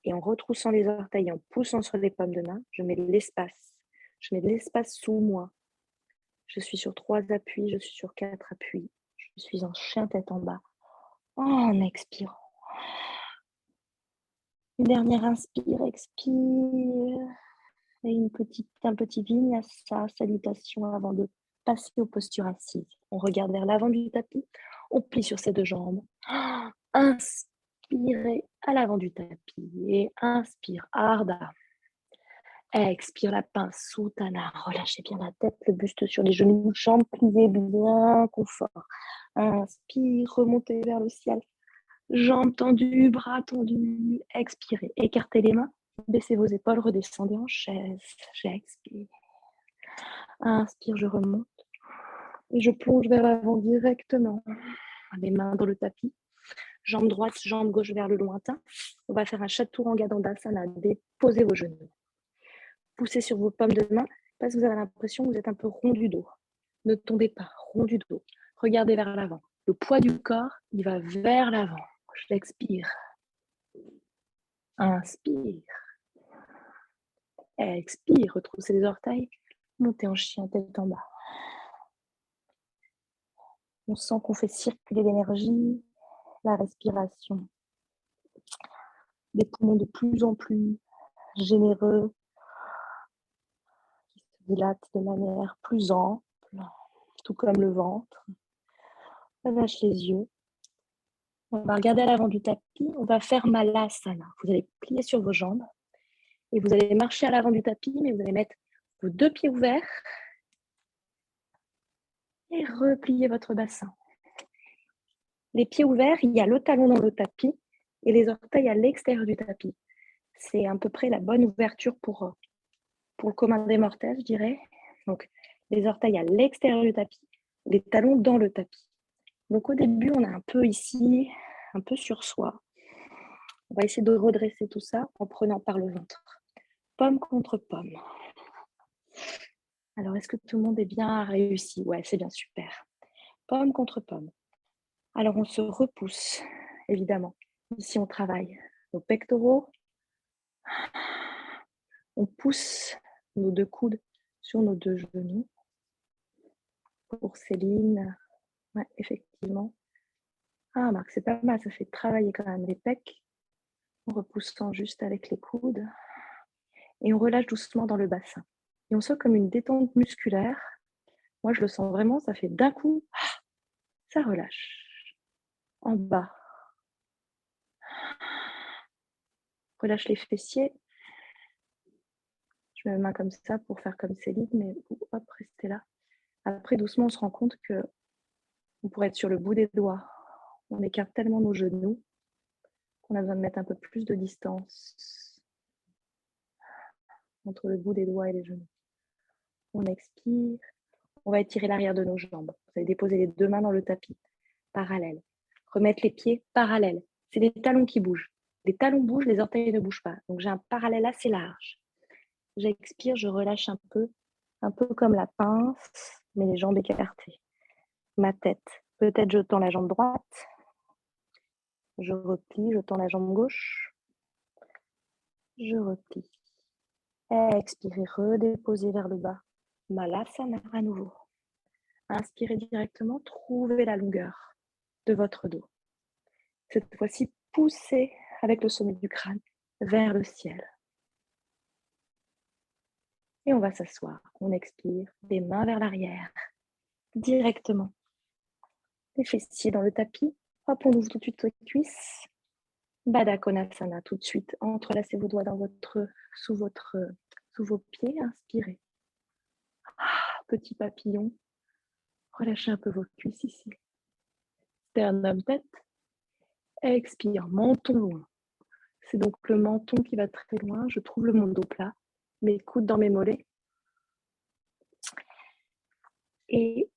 Et en retroussant les orteils, en poussant sur les paumes de main, je mets de l'espace. Je mets de l'espace sous moi. Je suis sur 3 appuis, je suis sur 4 appuis. Je suis en chien tête en bas. En expirant. Une dernière inspire, expire. Et un petit vinyasa, salutation avant de passer aux postures assises. On regarde vers l'avant du tapis, on plie sur ses 2 jambes. Inspirez à l'avant du tapis et inspire, Ardha. Expire la pince, Uttanasana. Relâchez bien la tête, le buste sur les genoux, jambes pliées bien, confort. Inspire, remontez vers le ciel. Jambes tendues, bras tendus. Expirez, écartez les mains, baissez vos épaules, redescendez en chaise. J'expire. Inspire, je remonte. Et je plonge vers l'avant directement. Les mains dans le tapis. Jambe droite, jambe gauche vers le lointain. On va faire un Chaturanga Dandasana. Déposez vos genoux. Poussez sur vos paumes de main parce que vous avez l'impression que vous êtes un peu rond du dos. Ne tombez pas, rond du dos. Regardez vers l'avant. Le poids du corps, il va vers l'avant. J'expire. Inspire. Expire. Retroussez les orteils. Montez en chien tête en bas. On sent qu'on fait circuler l'énergie, la respiration. Des poumons de plus en plus généreux, qui se dilatent de manière plus ample, tout comme le ventre. On lâche les yeux. On va regarder à l'avant du tapis. On va faire Malasana. Vous allez plier sur vos jambes et vous allez marcher à l'avant du tapis, mais vous allez mettre vos 2 pieds ouverts et replier votre bassin. Les pieds ouverts, il y a le talon dans le tapis et les orteils à l'extérieur du tapis. C'est à peu près la bonne ouverture pour le commun des mortels, je dirais. Donc, les orteils à l'extérieur du tapis, les talons dans le tapis. Donc, au début, on est un peu ici, un peu sur soi. On va essayer de redresser tout ça en prenant par le ventre. Pomme contre pomme. Alors, est-ce que tout le monde est bien réussi? Ouais, c'est bien, super. Pomme contre pomme. Alors, on se repousse, évidemment. Ici, on travaille nos pectoraux. On pousse nos 2 coudes sur nos 2 genoux. Pour Céline, ouais, effectivement. Ah, Marc, c'est pas mal, ça fait travailler quand même les pecs. En repoussant juste avec les coudes. Et on relâche doucement dans le bassin. Et on sent comme une détente musculaire. Moi, je le sens vraiment, ça fait d'un coup, ça relâche. En bas. Relâche les fessiers. Je mets ma main comme ça pour faire comme Céline, mais hop, restez là. Après, doucement, on se rend compte que on pourrait être sur le bout des doigts. On écarte tellement nos genoux qu'on a besoin de mettre un peu plus de distance entre le bout des doigts et les genoux. On expire. On va étirer l'arrière de nos jambes. Vous allez déposer les 2 mains dans le tapis, parallèle. Remettre les pieds parallèles. C'est les talons qui bougent. Les talons bougent, les orteils ne bougent pas. Donc, j'ai un parallèle assez large. J'expire, je relâche un peu comme la pince, mais les jambes écartées. Ma tête, peut-être je tends la jambe droite. Je replie, je tends la jambe gauche. Je replie. Expirez, redéposez vers le bas. Malasana à nouveau. Inspirez directement, trouvez la longueur de votre dos. Cette fois-ci, poussez avec le sommet du crâne vers le ciel. Et on va s'asseoir. On expire, les mains vers l'arrière, directement. Les fessiers dans le tapis. Hop, on ouvre tout de suite les cuisses. Baddha Konasana, tout de suite. Entrelacez vos doigts sous vos pieds. Inspirez. Petit papillon. Relâchez un peu vos cuisses ici. Sternum tête. Expire, menton loin. C'est donc le menton qui va très loin. Je trouve le dos plat. Mes coudes dans mes mollets. Et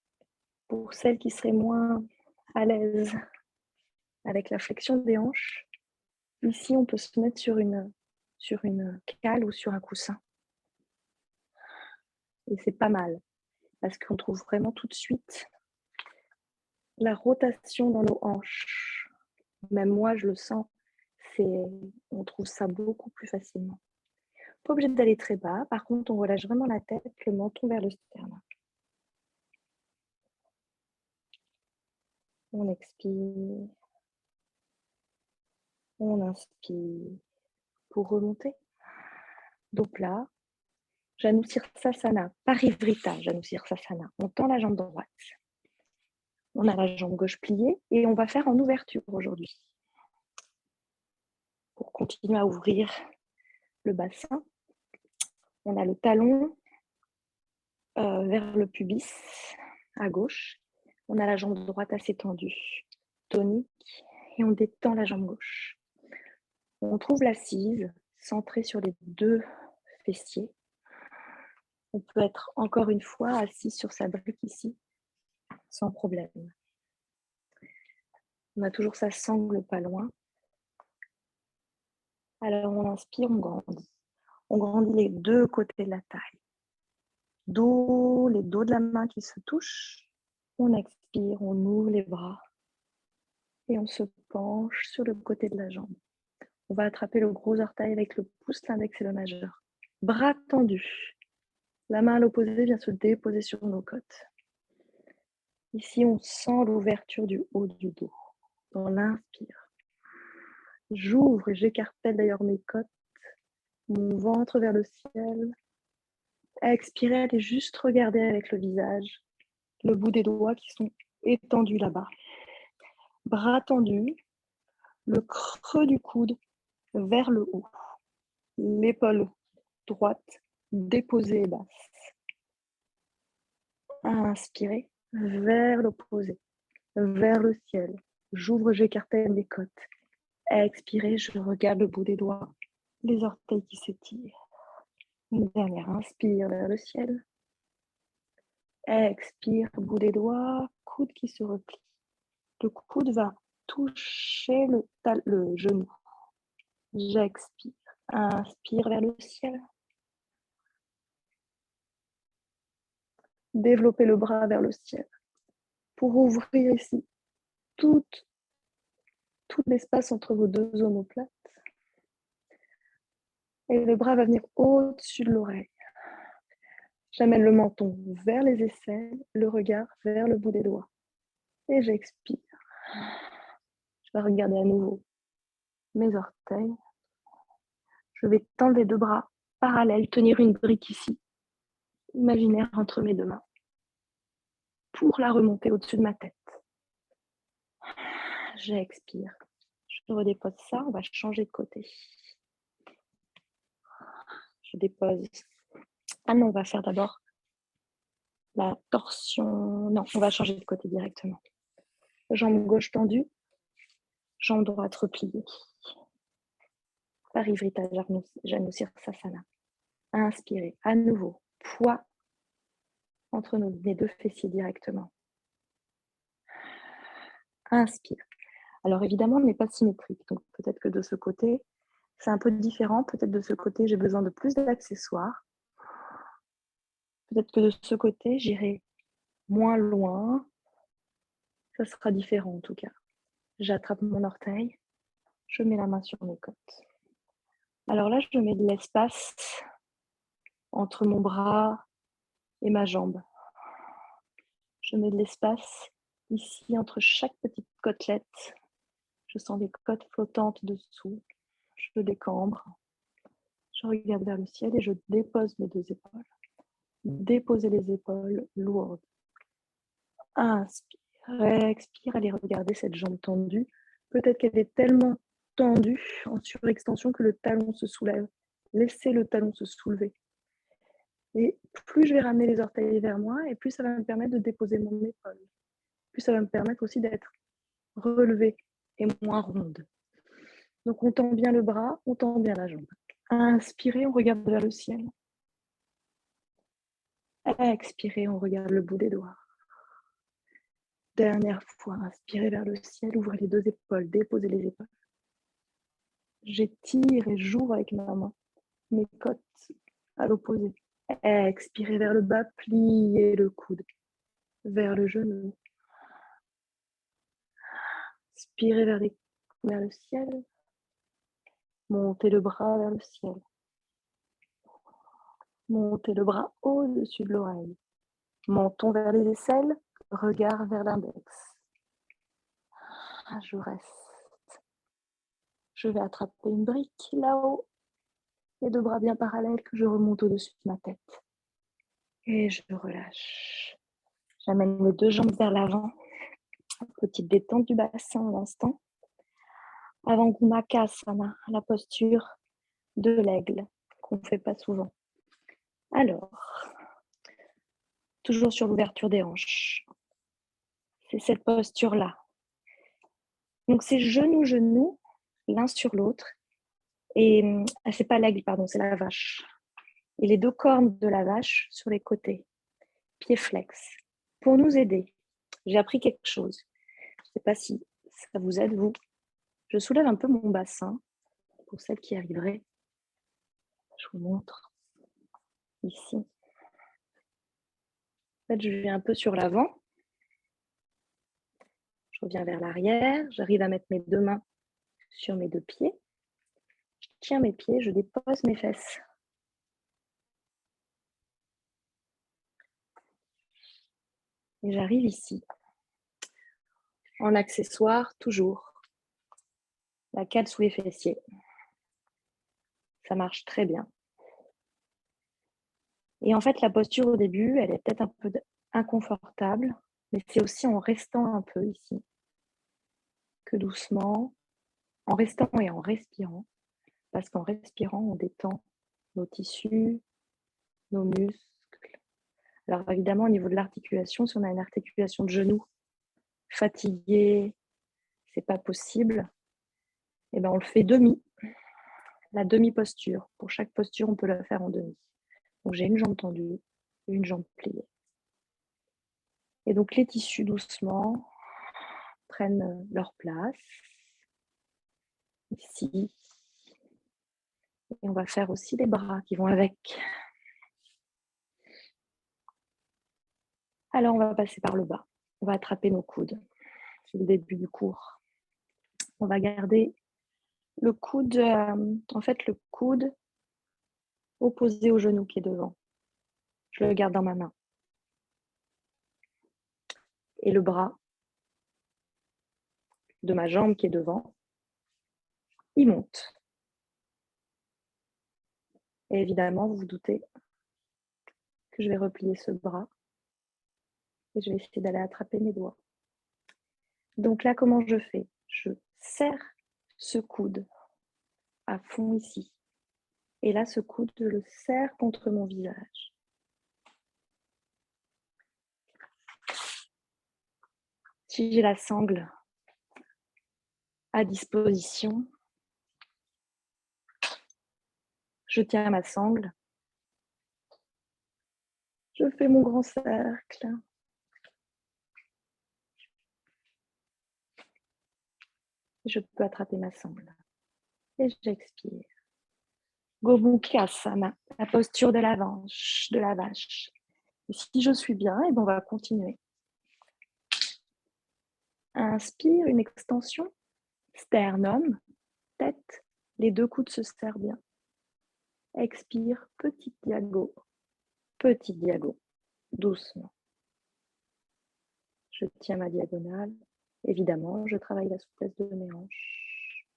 pour celles qui seraient moins à l'aise avec la flexion des hanches, ici on peut se mettre sur une cale ou sur un coussin. Et c'est pas mal, parce qu'on trouve vraiment tout de suite la rotation dans nos hanches. Même moi, je le sens, on trouve ça beaucoup plus facilement. Pas obligé d'aller très bas. Par contre, on relâche vraiment la tête, le menton vers le sternum. On expire. On inspire pour remonter. Dos plat. Janu Sirsasana, Parivrita, Janu Sirsasana. On tend la jambe droite. On a la jambe gauche pliée et on va faire en ouverture aujourd'hui. Pour continuer à ouvrir le bassin, on a le talon vers le pubis à gauche. On a la jambe droite assez tendue, tonique, et on détend la jambe gauche. On trouve l'assise centrée sur les deux fessiers. On peut être encore une fois assis sur sa brique ici, sans problème. On a toujours sa sangle pas loin. Alors on inspire, on grandit. On grandit les deux côtés de la taille. Les dos de la main qui se touchent. On expire, on ouvre les bras et on se penche sur le côté de la jambe. On va attraper le gros orteil avec le pouce, l'index et le majeur. Bras tendus. La main à l'opposé vient se déposer sur nos côtes. Ici, on sent l'ouverture du haut du dos. Dans l'inspire. J'ouvre et j'écartèle d'ailleurs mes côtes, mon ventre vers le ciel. Expirez, allez juste regarder avec le visage, le bout des doigts qui sont étendus là-bas. Bras tendus, le creux du coude vers le haut. L'épaule droite déposée et basse. Inspirez vers l'opposé, vers le ciel. J'ouvre, j'écartèle les côtes. Expirez, je regarde le bout des doigts, les orteils qui s'étirent. Une dernière, inspire vers le ciel. Expire, bout des doigts, coude qui se replie. Le coude va toucher le genou. J'expire. Inspire vers le ciel. Développez le bras vers le ciel pour ouvrir ici tout l'espace entre vos deux omoplates. Et le bras va venir au-dessus de l'oreille. J'amène le menton vers les aisselles, le regard vers le bout des doigts. Et j'expire. Je vais regarder à nouveau mes orteils. Je vais tendre les deux bras parallèles, tenir une brique ici, imaginaire entre mes deux mains, pour la remonter au-dessus de ma tête. J'expire. Je redépose ça, on va changer de côté. Je dépose. Ah non, on va faire d'abord la torsion. Non, on va changer de côté directement. Jambe gauche tendue, jambe droite repliée. Parivrita Janu Sirsasana. Inspirez. À nouveau, poids entre mes deux fessiers directement. Inspire. Alors évidemment, on n'est pas symétrique. Donc peut-être que de ce côté, c'est un peu différent. Peut-être de ce côté, j'ai besoin de plus d'accessoires. Peut-être que de ce côté, j'irai moins loin. Ça sera différent en tout cas. J'attrape mon orteil. Je mets la main sur mes côtes. Alors là, je mets de l'espace entre mon bras et ma jambe. Je mets de l'espace ici entre chaque petite côtelette. Je sens des côtes flottantes dessous. Je décambre. Je regarde vers le ciel et je dépose mes deux épaules. Déposez les épaules lourdes. Inspire, expire, allez regarder cette jambe tendue. Peut-être qu'elle est tellement tendue en surextension que le talon se soulève. Laissez le talon se soulever. Et plus je vais ramener les orteils vers moi, et plus ça va me permettre de déposer mon épaule. Plus ça va me permettre aussi d'être relevée et moins ronde. Donc on tend bien le bras, on tend bien la jambe. Inspirez, on regarde vers le ciel. Expirez, on regarde le bout des doigts. Dernière fois, inspirez vers le ciel, ouvrez les deux épaules, déposez les épaules. J'étire et j'ouvre avec ma main mes côtes à l'opposé. Expirez vers le bas, pliez le coude vers le genou. Inspirez vers le ciel. Montez le bras vers le ciel. Montez le bras au-dessus de l'oreille. Menton vers les aisselles, regard vers l'index. Je reste. Je vais attraper une brique là-haut. Les deux bras bien parallèles que je remonte au-dessus de ma tête. Et je relâche. J'amène les deux jambes vers l'avant. Petite détente du bassin à l'instant. Avant Gomukhasana, la posture de l'aigle qu'on ne fait pas souvent. Alors, toujours sur l'ouverture des hanches. C'est cette posture-là. Donc, c'est genou, l'un sur l'autre. Et c'est pas l'aigle, pardon, c'est la vache. Et les deux cornes de la vache sur les côtés. Pieds flex. Pour nous aider, j'ai appris quelque chose. Je ne sais pas si ça vous aide, vous. Je soulève un peu mon bassin pour celles qui arriveraient. Je vous montre ici. En fait, je vais un peu sur l'avant. Je reviens vers l'arrière. J'arrive à mettre mes deux mains sur mes deux pieds. Je tiens mes pieds, je dépose mes fesses. Et j'arrive ici. En accessoire, toujours. La cale sous les fessiers. Ça marche très bien. Et en fait, la posture au début, elle est peut-être un peu inconfortable, mais c'est aussi en restant un peu ici que doucement, en restant et en respirant, parce qu'en respirant, on détend nos tissus, nos muscles. Alors évidemment, au niveau de l'articulation, si on a une articulation de genou fatiguée, c'est pas possible, et ben on le fait demi, la demi-posture. Pour chaque posture, on peut la faire en demi. Donc j'ai une jambe tendue, une jambe pliée. Et donc les tissus doucement prennent leur place ici. Et on va faire aussi les bras qui vont avec. Alors on va passer par le bas. On va attraper nos coudes. C'est le début du cours. On va garder le coude, le coude opposé au genou qui est devant. Je le garde dans ma main. Et le bras de ma jambe qui est devant, il monte. Et évidemment, vous vous doutez que je vais replier ce bras et je vais essayer d'aller attraper mes doigts. Donc là, comment je fais? Je serre ce coude à fond ici. Et là, ce coude, je le serre contre mon visage. Si j'ai la sangle à disposition, je tiens ma sangle. Je fais mon grand cercle. Je peux attraper ma sangle. Et j'expire. Gomukhasana, la posture de la vache. Et si je suis bien, et on va continuer. Inspire, une extension. Sternum, tête. Les deux coudes se serrent bien. Expire, petite diago. Petite diago. Doucement. Je tiens ma diagonale. Évidemment, je travaille la souplesse de mes hanches.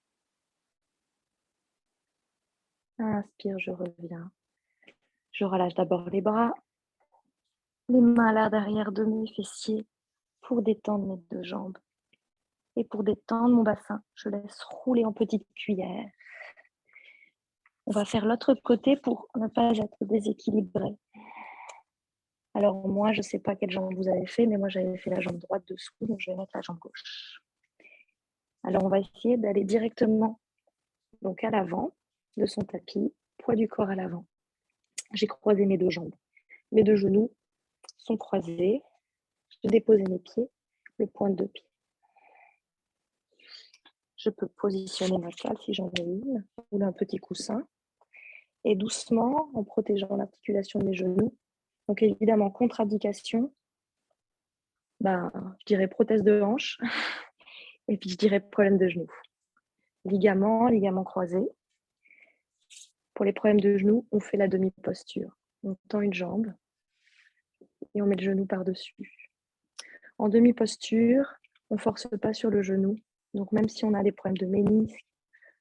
Inspire, je reviens. Je relâche d'abord les bras, les mains à l'arrière de mes fessiers pour détendre mes deux jambes. Et pour détendre mon bassin, je laisse rouler en petite cuillère. On va faire l'autre côté pour ne pas être déséquilibré. Alors moi, je ne sais pas quelle jambe vous avez fait, mais moi j'avais fait la jambe droite dessous, donc je vais mettre la jambe gauche. Alors on va essayer d'aller directement donc à l'avant de son tapis, poids du corps à l'avant. J'ai croisé mes deux jambes. Mes deux genoux sont croisés. Je dépose mes pieds, les pointes de pied. Je peux positionner ma cale si j'en ai une, ou un petit coussin. et doucement, en protégeant l'articulation de mes genoux. Donc évidemment, contre-indication, je dirais prothèse de hanche, et puis je dirais problème de genou. Ligament croisé. Pour les problèmes de genoux, on fait la demi-posture. On tend une jambe et on met le genou par-dessus. En demi-posture, on ne force pas sur le genou. Donc même si on a des problèmes de ménisque,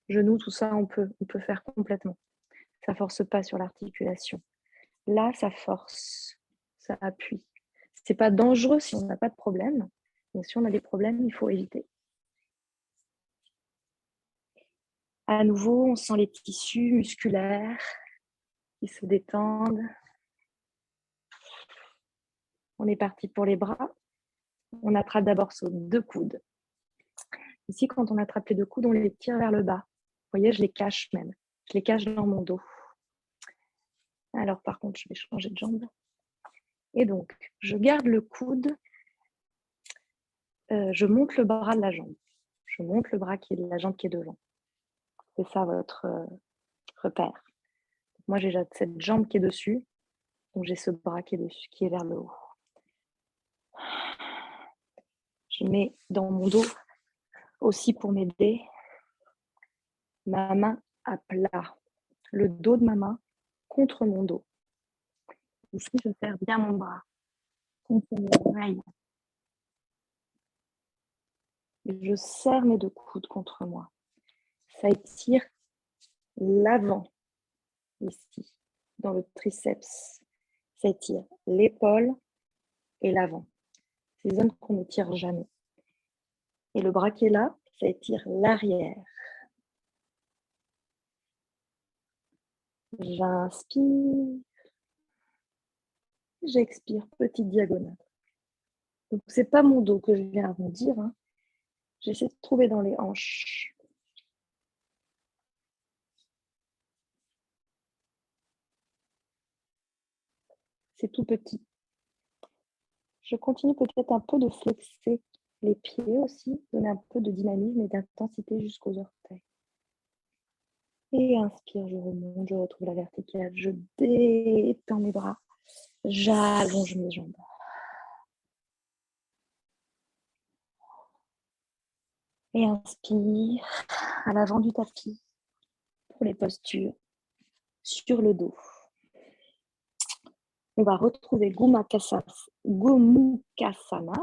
genou, tout ça, on peut faire complètement. Ça ne force pas sur l'articulation. Là, ça force, ça appuie. Ce n'est pas dangereux si on n'a pas de problème, mais si on a des problèmes, il faut éviter. À nouveau, on sent les tissus musculaires qui se détendent. On est parti pour les bras. On attrape d'abord sur 2 coudes. Ici, quand on attrape les 2 coudes, on les tire vers le bas. Vous voyez, je les cache même. Je les cache dans mon dos. Alors, par contre, je vais changer de jambe. Et donc, je garde le coude. Je monte le bras de la jambe. Je monte le bras qui est de la jambe qui est devant. C'est ça votre repère. Moi, j'ai cette jambe qui est dessus. Donc, j'ai ce bras qui est dessus, qui est vers le haut. Je mets dans mon dos aussi pour m'aider ma main à plat. Le dos de ma main contre mon dos. Ici, je serre bien mon bras contre mon oreille. Et je serre mes 2 coudes contre moi. Ça étire l'avant, ici, dans le triceps. Ça étire l'épaule et l'avant. Ces zones qu'on ne tire jamais. Et le bras qui est là, ça étire l'arrière. J'inspire. J'expire, petite diagonale. Donc, ce n'est pas mon dos que je viens arrondir. J'essaie de trouver dans les hanches. C'est tout petit. Je continue peut-être un peu de flexer les pieds aussi, donner un peu de dynamisme et d'intensité jusqu'aux orteils. Et inspire, je remonte, je retrouve la verticale, je détends mes bras, j'allonge mes jambes. Et inspire à l'avant du tapis pour les postures sur le dos. On va retrouver Gomukhasana,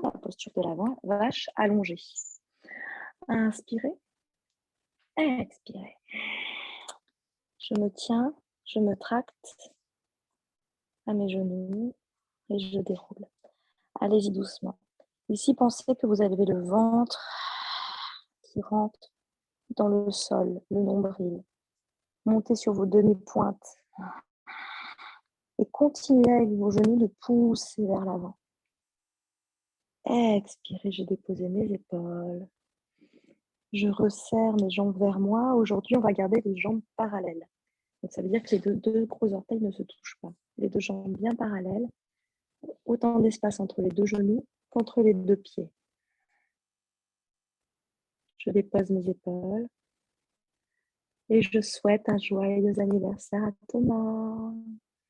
la posture de la vache allongée. Inspirez, expirez. Je me tiens, je me tracte à mes genoux et je déroule. Allez-y doucement. Ici, pensez que vous avez le ventre qui rentre dans le sol, le nombril. Montez sur vos demi-pointes et continuez avec vos genoux de pousser vers l'avant. Expirez, je dépose mes épaules. Je resserre mes jambes vers moi. Aujourd'hui, on va garder les jambes parallèles. Donc, ça veut dire que les deux gros orteils ne se touchent pas. Les 2 jambes bien parallèles. Autant d'espace entre les 2 genoux qu'entre les 2 pieds. Je dépose mes épaules. Et je souhaite un joyeux anniversaire à Thomas.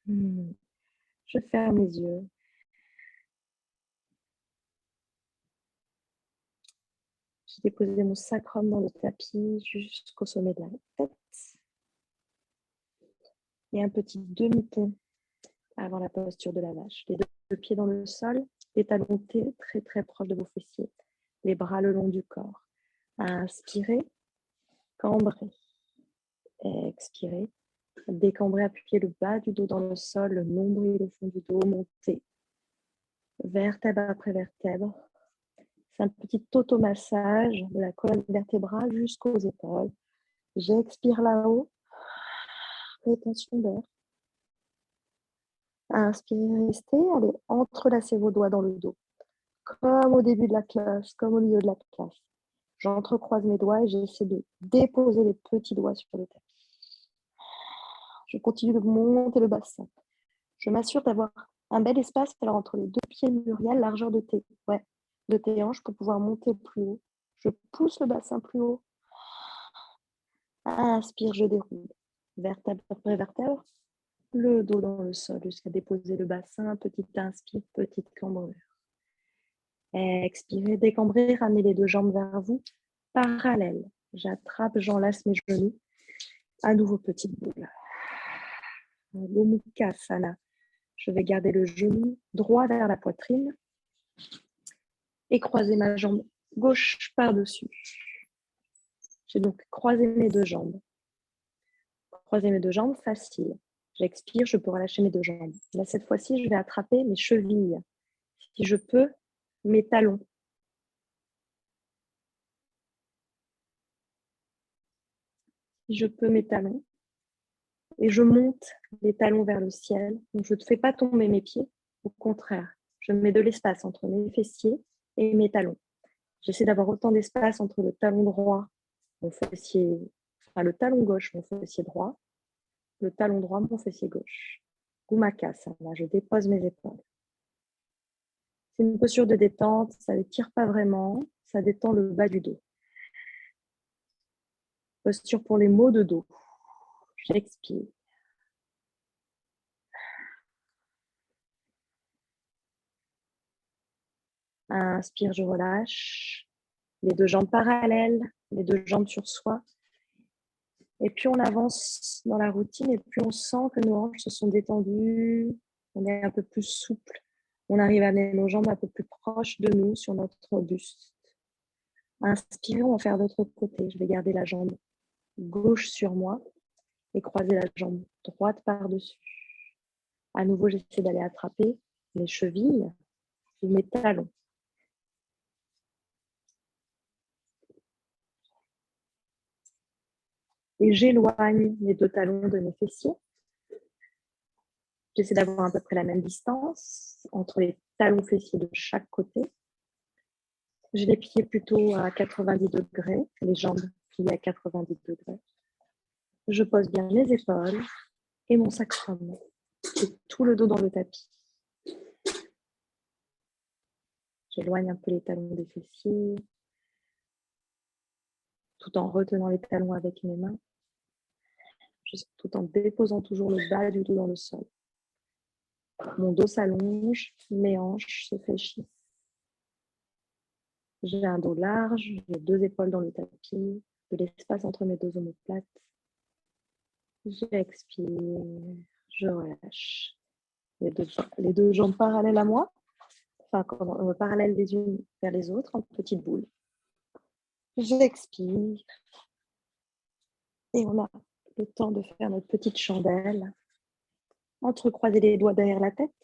Je ferme les yeux. J'ai déposé mon sacrum dans le tapis jusqu'au sommet de la tête. Et un petit demi-pont avant la posture de la vache. Les 2 pieds dans le sol, les talons très très proches de vos fessiers. Les bras le long du corps. Inspirez, cambrez. Expirez. Décambrez, appuyez le bas du dos dans le sol, le nombril au fond du dos, montez. Vertèbre après vertèbre. C'est un petit automassage de la colonne vertébrale jusqu'aux épaules. J'expire là-haut. Rétention d'air. Inspirez, restez. Allez, entrelacez vos doigts dans le dos. Comme au début de la classe, comme au milieu de la classe. J'entrecroise mes doigts et j'essaie de déposer les petits doigts sur le tapis. Je continue de monter le bassin. Je m'assure d'avoir un bel espace alors, entre les 2 pieds muriels, largeur de tes hanches pour pouvoir monter plus haut. Je pousse le bassin plus haut. Inspire, je déroule. vertèbre après vertèbre. Le dos dans le sol jusqu'à déposer le bassin. Petite inspire, petite cambrure. Expirez, décambrez, ramenez les deux jambes vers vous. Parallèle. J'attrape, j'enlace mes genoux. À nouveau, petite boule. Gomukhasana. Je vais garder le genou droit vers la poitrine et croiser ma jambe gauche par-dessus. J'ai donc croisé mes deux jambes. Croiser mes deux jambes, facile. J'expire, je peux relâcher mes deux jambes. Là, cette fois-ci, je vais attraper mes chevilles. Si je peux, mes talons. Si je peux, mes talons. Et je monte les talons vers le ciel. Donc, je ne fais pas tomber mes pieds. Au contraire, je mets de l'espace entre mes fessiers et mes talons. J'essaie d'avoir autant d'espace entre le talon droit, mon fessier, enfin le talon gauche, mon fessier droit, le talon droit, mon fessier gauche. Gomukhasana, je dépose mes épaules. C'est une posture de détente, ça ne tire pas vraiment, ça détend le bas du dos. Posture pour les maux de dos. J'expire. Inspire, je relâche. Les deux jambes parallèles, les deux jambes sur soi. Et puis on avance dans la routine et puis on sent que nos hanches se sont détendues. On est un peu plus souple. On arrive à amener nos jambes un peu plus proches de nous sur notre buste. Inspirez, on va faire de l'autre côté. Je vais garder la jambe gauche sur moi et croiser la jambe droite par-dessus. À nouveau, j'essaie d'aller attraper mes chevilles ou mes talons. Et j'éloigne mes deux talons de mes fessiers. J'essaie d'avoir à peu près la même distance entre les talons fessiers de chaque côté. J'ai les pieds plutôt à 90 degrés, les jambes pliées à 90 degrés. Je pose bien les épaules et mon sacrum et tout le dos dans le tapis. J'éloigne un peu les talons des fessiers tout en retenant les talons avec mes mains, tout en déposant toujours le bas du dos dans le sol. Mon dos s'allonge, mes hanches se fléchissent. J'ai un dos large, j'ai deux épaules dans le tapis, de l'espace entre mes deux omoplates. J'expire, je relâche. Les deux jambes parallèles à moi, enfin parallèles les unes vers les autres, en petite boule. J'expire. Et on a le temps de faire notre petite chandelle. Entrecroisez les doigts derrière la tête.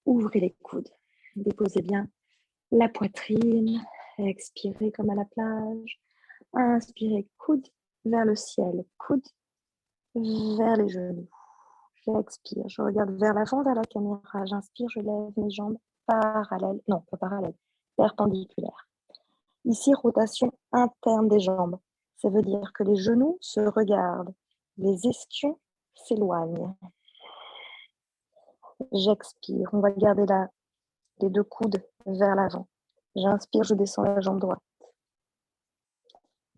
Ouvrez les coudes. Déposez bien la poitrine. Expirez comme à la plage. Inspirez, coude vers le ciel. Coude vers les genoux. J'expire. Je regarde vers l'avant, vers la caméra. J'inspire, je lève mes jambes parallèles. Non, pas parallèles. Perpendiculaires. Ici, rotation interne des jambes. Ça veut dire que les genoux se regardent. Les ischions s'éloignent. J'expire. On va garder les deux coudes vers l'avant. J'inspire, je descends la jambe droite.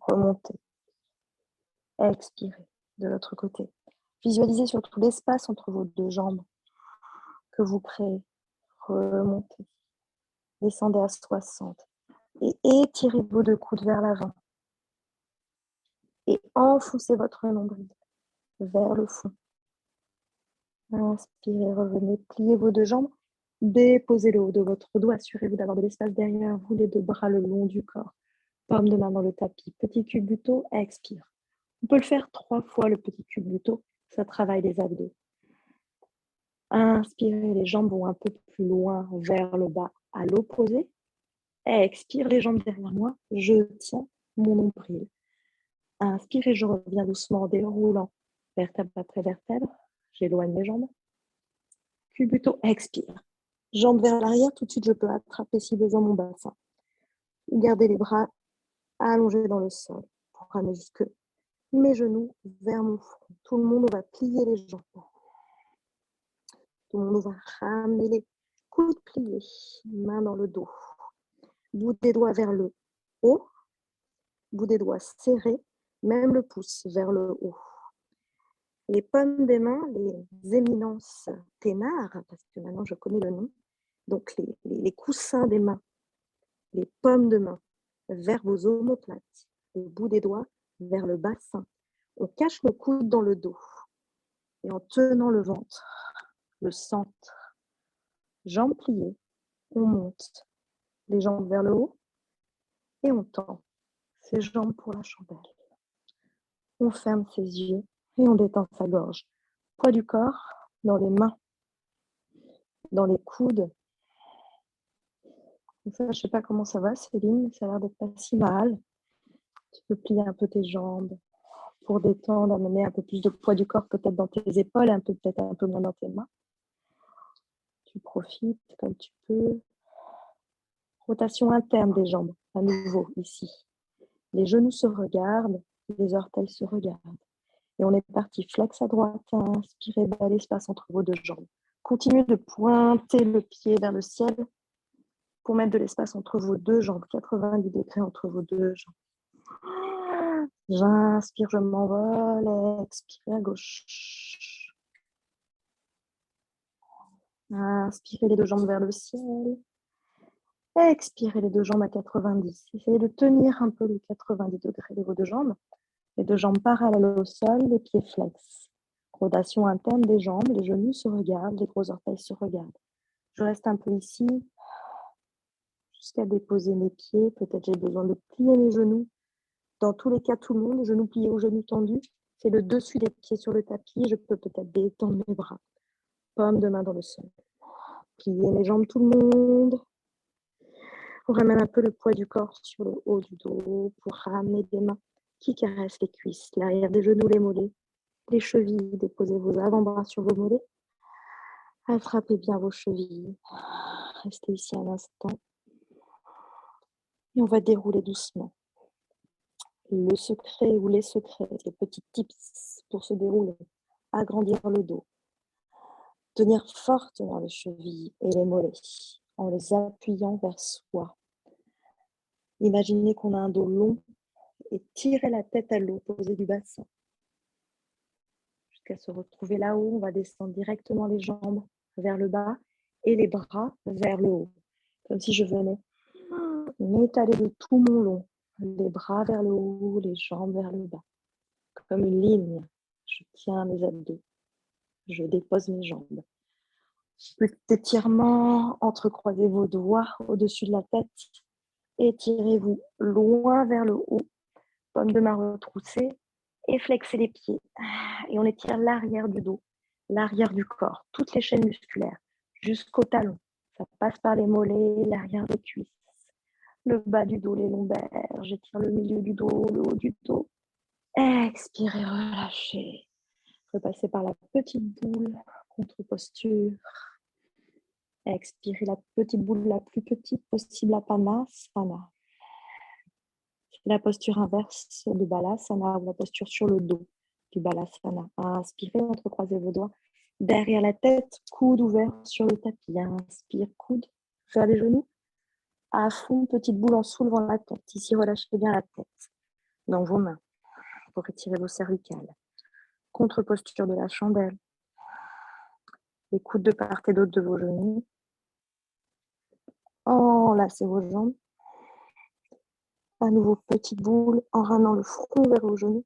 Remontez. Expirez de l'autre côté. Visualisez surtout l'espace entre vos deux jambes que vous créez. Remontez. Descendez à 60. Et étirez vos deux coudes vers l'avant. Et enfoncez votre nombril vers le fond. Inspirez, revenez, pliez vos deux jambes. Déposez le haut de votre dos. Assurez-vous d'avoir de l'espace derrière vous, les deux bras le long du corps. Paume de main dans le tapis. Petit culbuto, expire. On peut le faire 3 fois, le petit culbuto. Ça travaille les abdos. Inspirez, les jambes vont un peu plus loin vers le bas à l'opposé. Expire, les jambes derrière moi. Je tiens mon nombril. Inspirez, je reviens doucement en déroulant vertèbre après vertèbre. J'éloigne mes jambes. Culbuto, expire. Jambes vers l'arrière, tout de suite je peux attraper si besoin mon bassin. Gardez les bras allongés dans le sol pour ramener jusque mes genoux vers mon front. Tout le monde va plier les jambes. Tout le monde va ramener les coudes pliés, main dans le dos. Bout des doigts vers le haut, bout des doigts serrés, même le pouce vers le haut. Les paumes des mains, les éminences ténards, parce que maintenant je connais le nom, donc les coussins des mains, les paumes de main vers vos omoplates, le bout des doigts vers le bassin. On cache nos coudes dans le dos et en tenant le ventre, le centre, jambes pliées, on monte les jambes vers le haut et on tend ses jambes pour la chandelle. On ferme ses yeux et on détend sa gorge. Poids du corps dans les mains, dans les coudes. Et ça, je ne sais pas comment ça va, Céline, mais ça a l'air d'être pas si mal. Tu peux plier un peu tes jambes pour détendre, amener un peu plus de poids du corps peut-être dans tes épaules, peut-être un peu moins dans tes mains. Tu profites comme tu peux. Rotation interne des jambes, à nouveau, ici. Les genoux se regardent, les orteils se regardent. Et on est parti, flex à droite, inspirez, bas l'espace entre vos deux jambes. Continuez de pointer le pied vers le ciel pour mettre de l'espace entre vos deux jambes, 90 degrés entre vos deux jambes. J'inspire, je m'envole, expirez à gauche. Inspirez les deux jambes vers le ciel. Expirez les deux jambes à 90. Essayez de tenir un peu les 90 degrés de vos deux jambes. Les deux jambes parallèles au sol, les pieds flex. Rotation interne des jambes, les genoux se regardent, les gros orteils se regardent. Je reste un peu ici jusqu'à déposer mes pieds. Peut-être j'ai besoin de plier mes genoux. Dans tous les cas, tout le monde, les genoux pliés aux genoux tendus. C'est le dessus des pieds sur le tapis. Je peux peut-être détendre mes bras. Paume de main dans le sol. Plier mes jambes, tout le monde. On ramène un peu le poids du corps sur le haut du dos pour ramener des mains qui caressent les cuisses, l'arrière des genoux, les mollets, les chevilles. Déposez vos avant-bras sur vos mollets. Attrapez bien vos chevilles. Restez ici un instant. Et on va dérouler doucement. Le secret ou les secrets, les petits tips pour se dérouler. Agrandir le dos. Tenir fortement les chevilles et les mollets en les appuyant vers soi. Imaginez qu'on a un dos long et tirez la tête à l'opposé du bassin. Jusqu'à se retrouver là-haut, on va descendre directement les jambes vers le bas et les bras vers le haut. Comme si je venais m'étaler de tout mon long. Les bras vers le haut, les jambes vers le bas. Comme une ligne, je tiens mes abdos. Je dépose mes jambes. Petit étirement, entrecroisez vos doigts au-dessus de la tête. Étirez-vous loin vers le haut. Paume de main retroussée. Et flexez les pieds. Et on étire l'arrière du dos, l'arrière du corps, toutes les chaînes musculaires, jusqu'au talon. Ça passe par les mollets, l'arrière des cuisses, le bas du dos, les lombaires. J'étire le milieu du dos, le haut du dos. Expirez, relâchez. Repassez par la petite boule, contre-posture. Expirez la petite boule la plus petite possible, Padmasana. La posture inverse de Balasana ou la posture sur le dos du Balasana. Inspirez, entrecroisez vos doigts derrière la tête, coude ouvert sur le tapis. Inspire, coude vers les genoux. À fond, petite boule en soulevant la tête. Ici, relâchez bien la tête dans vos mains pour étirer vos cervicales. Contre-posture de la chandelle. Les coudes de part et d'autre de vos genoux. Enlacez vos jambes. À nouveau, petite boule en ramenant le front vers vos genoux.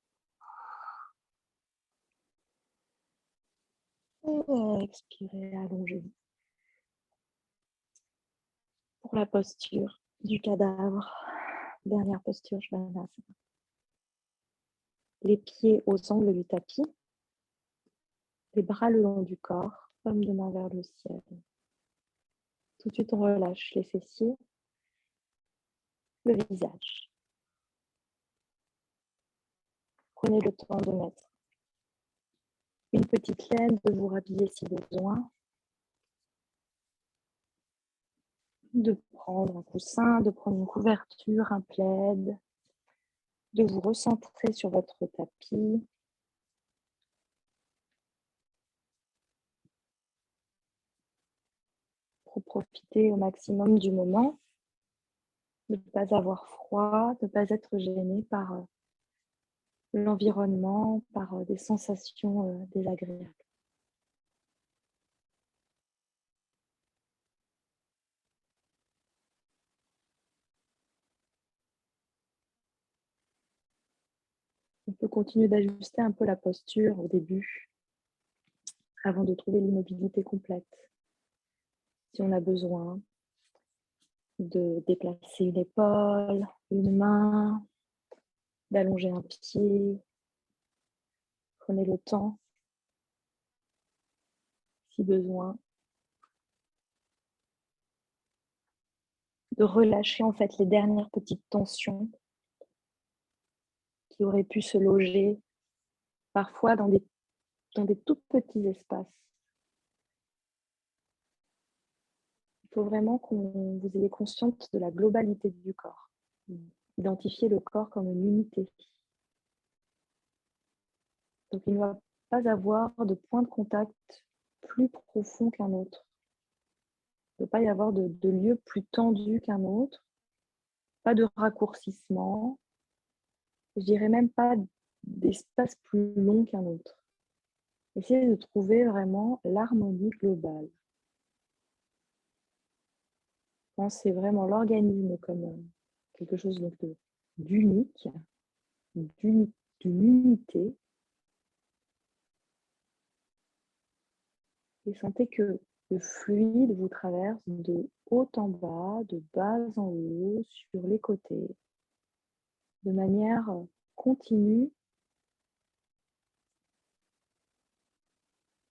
Et expirez, allongez-vous. Pour la posture du cadavre, dernière posture, je vais les pieds aux angles du tapis, les bras le long du corps, paume de main vers le ciel. Tout de suite, on relâche les fessiers, le visage. Prenez le temps de mettre une petite laine, de vous rhabiller si besoin, de prendre un coussin, de prendre une couverture, un plaid, de vous recentrer sur votre tapis. Pour profiter au maximum du moment, de ne pas avoir froid, de ne pas être gêné par l'environnement par des sensations désagréables. On peut continuer d'ajuster un peu la posture au début avant de trouver l'immobilité complète. Si on a besoin de déplacer une épaule, une main, d'allonger un pied, prenez le temps, si besoin, de relâcher en fait les dernières petites tensions qui auraient pu se loger parfois dans des tout petits espaces. Il faut vraiment que vous ayez conscience de la globalité du corps. Identifier le corps comme une unité. Donc il ne va pas avoir de point de contact plus profond qu'un autre. Il ne peut pas y avoir de lieu plus tendu qu'un autre, pas de raccourcissement, je dirais même pas d'espace plus long qu'un autre. Essayez de trouver vraiment l'harmonie globale. Pensez vraiment l'organisme comme quelque chose d'unique, d'une unité, et sentez que le fluide vous traverse de haut en bas, de bas en haut, sur les côtés, de manière continue,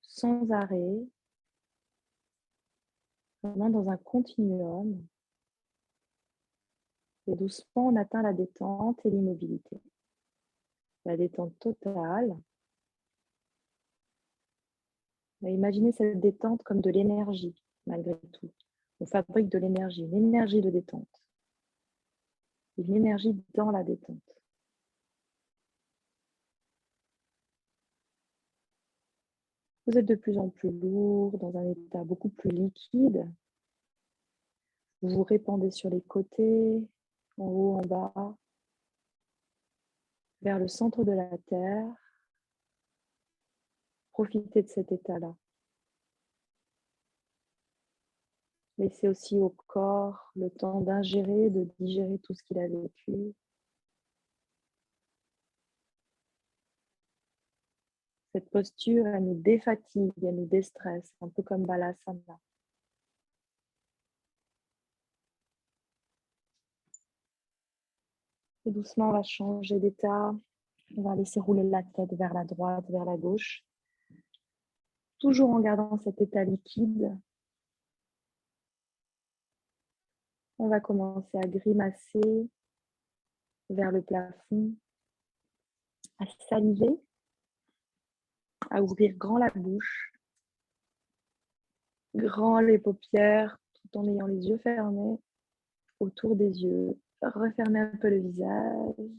sans arrêt, vraiment dans un continuum. Et doucement, on atteint la détente et l'immobilité. La détente totale. Imaginez cette détente comme de l'énergie, malgré tout. On fabrique de l'énergie, une énergie de détente. Une énergie dans la détente. Vous êtes de plus en plus lourd, dans un état beaucoup plus liquide. Vous vous répandez sur les côtés, en haut, en bas, vers le centre de la Terre. Profitez de cet état-là. Laissez aussi au corps le temps d'ingérer, de digérer tout ce qu'il a vécu. Cette posture, elle nous défatigue, elle nous déstresse, un peu comme Balasana. Et doucement, on va changer d'état. On va laisser rouler la tête vers la droite, vers la gauche. Toujours en gardant cet état liquide. On va commencer à grimacer vers le plafond, à saliver, à ouvrir grand la bouche, grand les paupières, tout en ayant les yeux fermés autour des yeux. Refermez un peu le visage.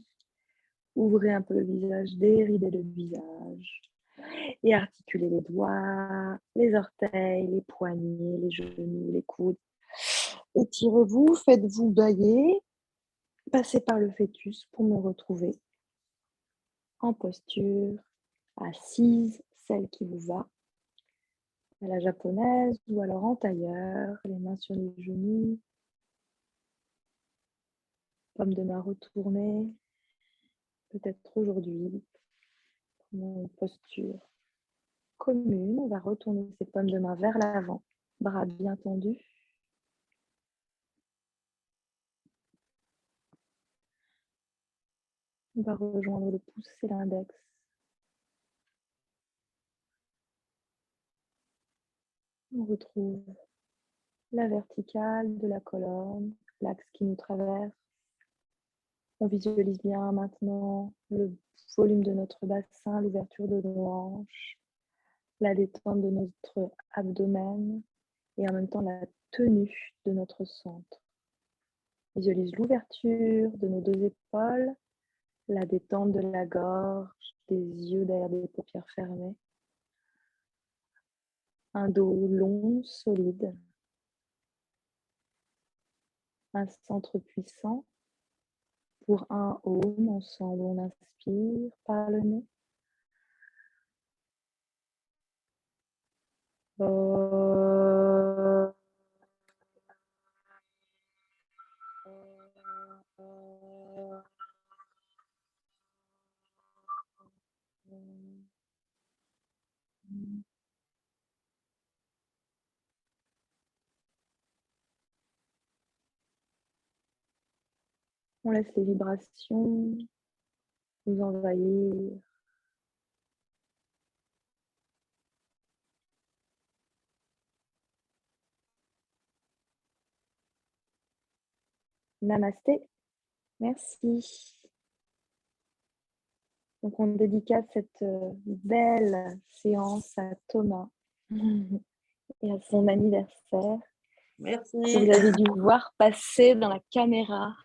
Ouvrez un peu le visage, déridez le visage. Et articulez les doigts, les orteils, les poignets, les genoux, les coudes. Étirez-vous, faites-vous bailler. Passez par le fœtus pour me retrouver en posture, assise, celle qui vous va, à la japonaise ou alors en tailleur, les mains sur les genoux, paume de main retournée, peut-être aujourd'hui, prenons une posture commune. On va retourner ses paumes de main vers l'avant, bras bien tendus. On va rejoindre le pouce et l'index. On retrouve la verticale de la colonne, l'axe qui nous traverse. On visualise bien maintenant le volume de notre bassin, l'ouverture de nos hanches, la détente de notre abdomen et en même temps la tenue de notre centre. Visualise l'ouverture de nos deux épaules, la détente de la gorge, des yeux derrière des paupières fermées. Un dos long, solide. Un centre puissant. Pour un home, ensemble, on inspire par le nez. On laisse les vibrations nous envahir. Namasté. Merci. Donc, on dédicace cette belle séance à Thomas et à son anniversaire. Merci. Que vous avez dû voir passer dans la caméra.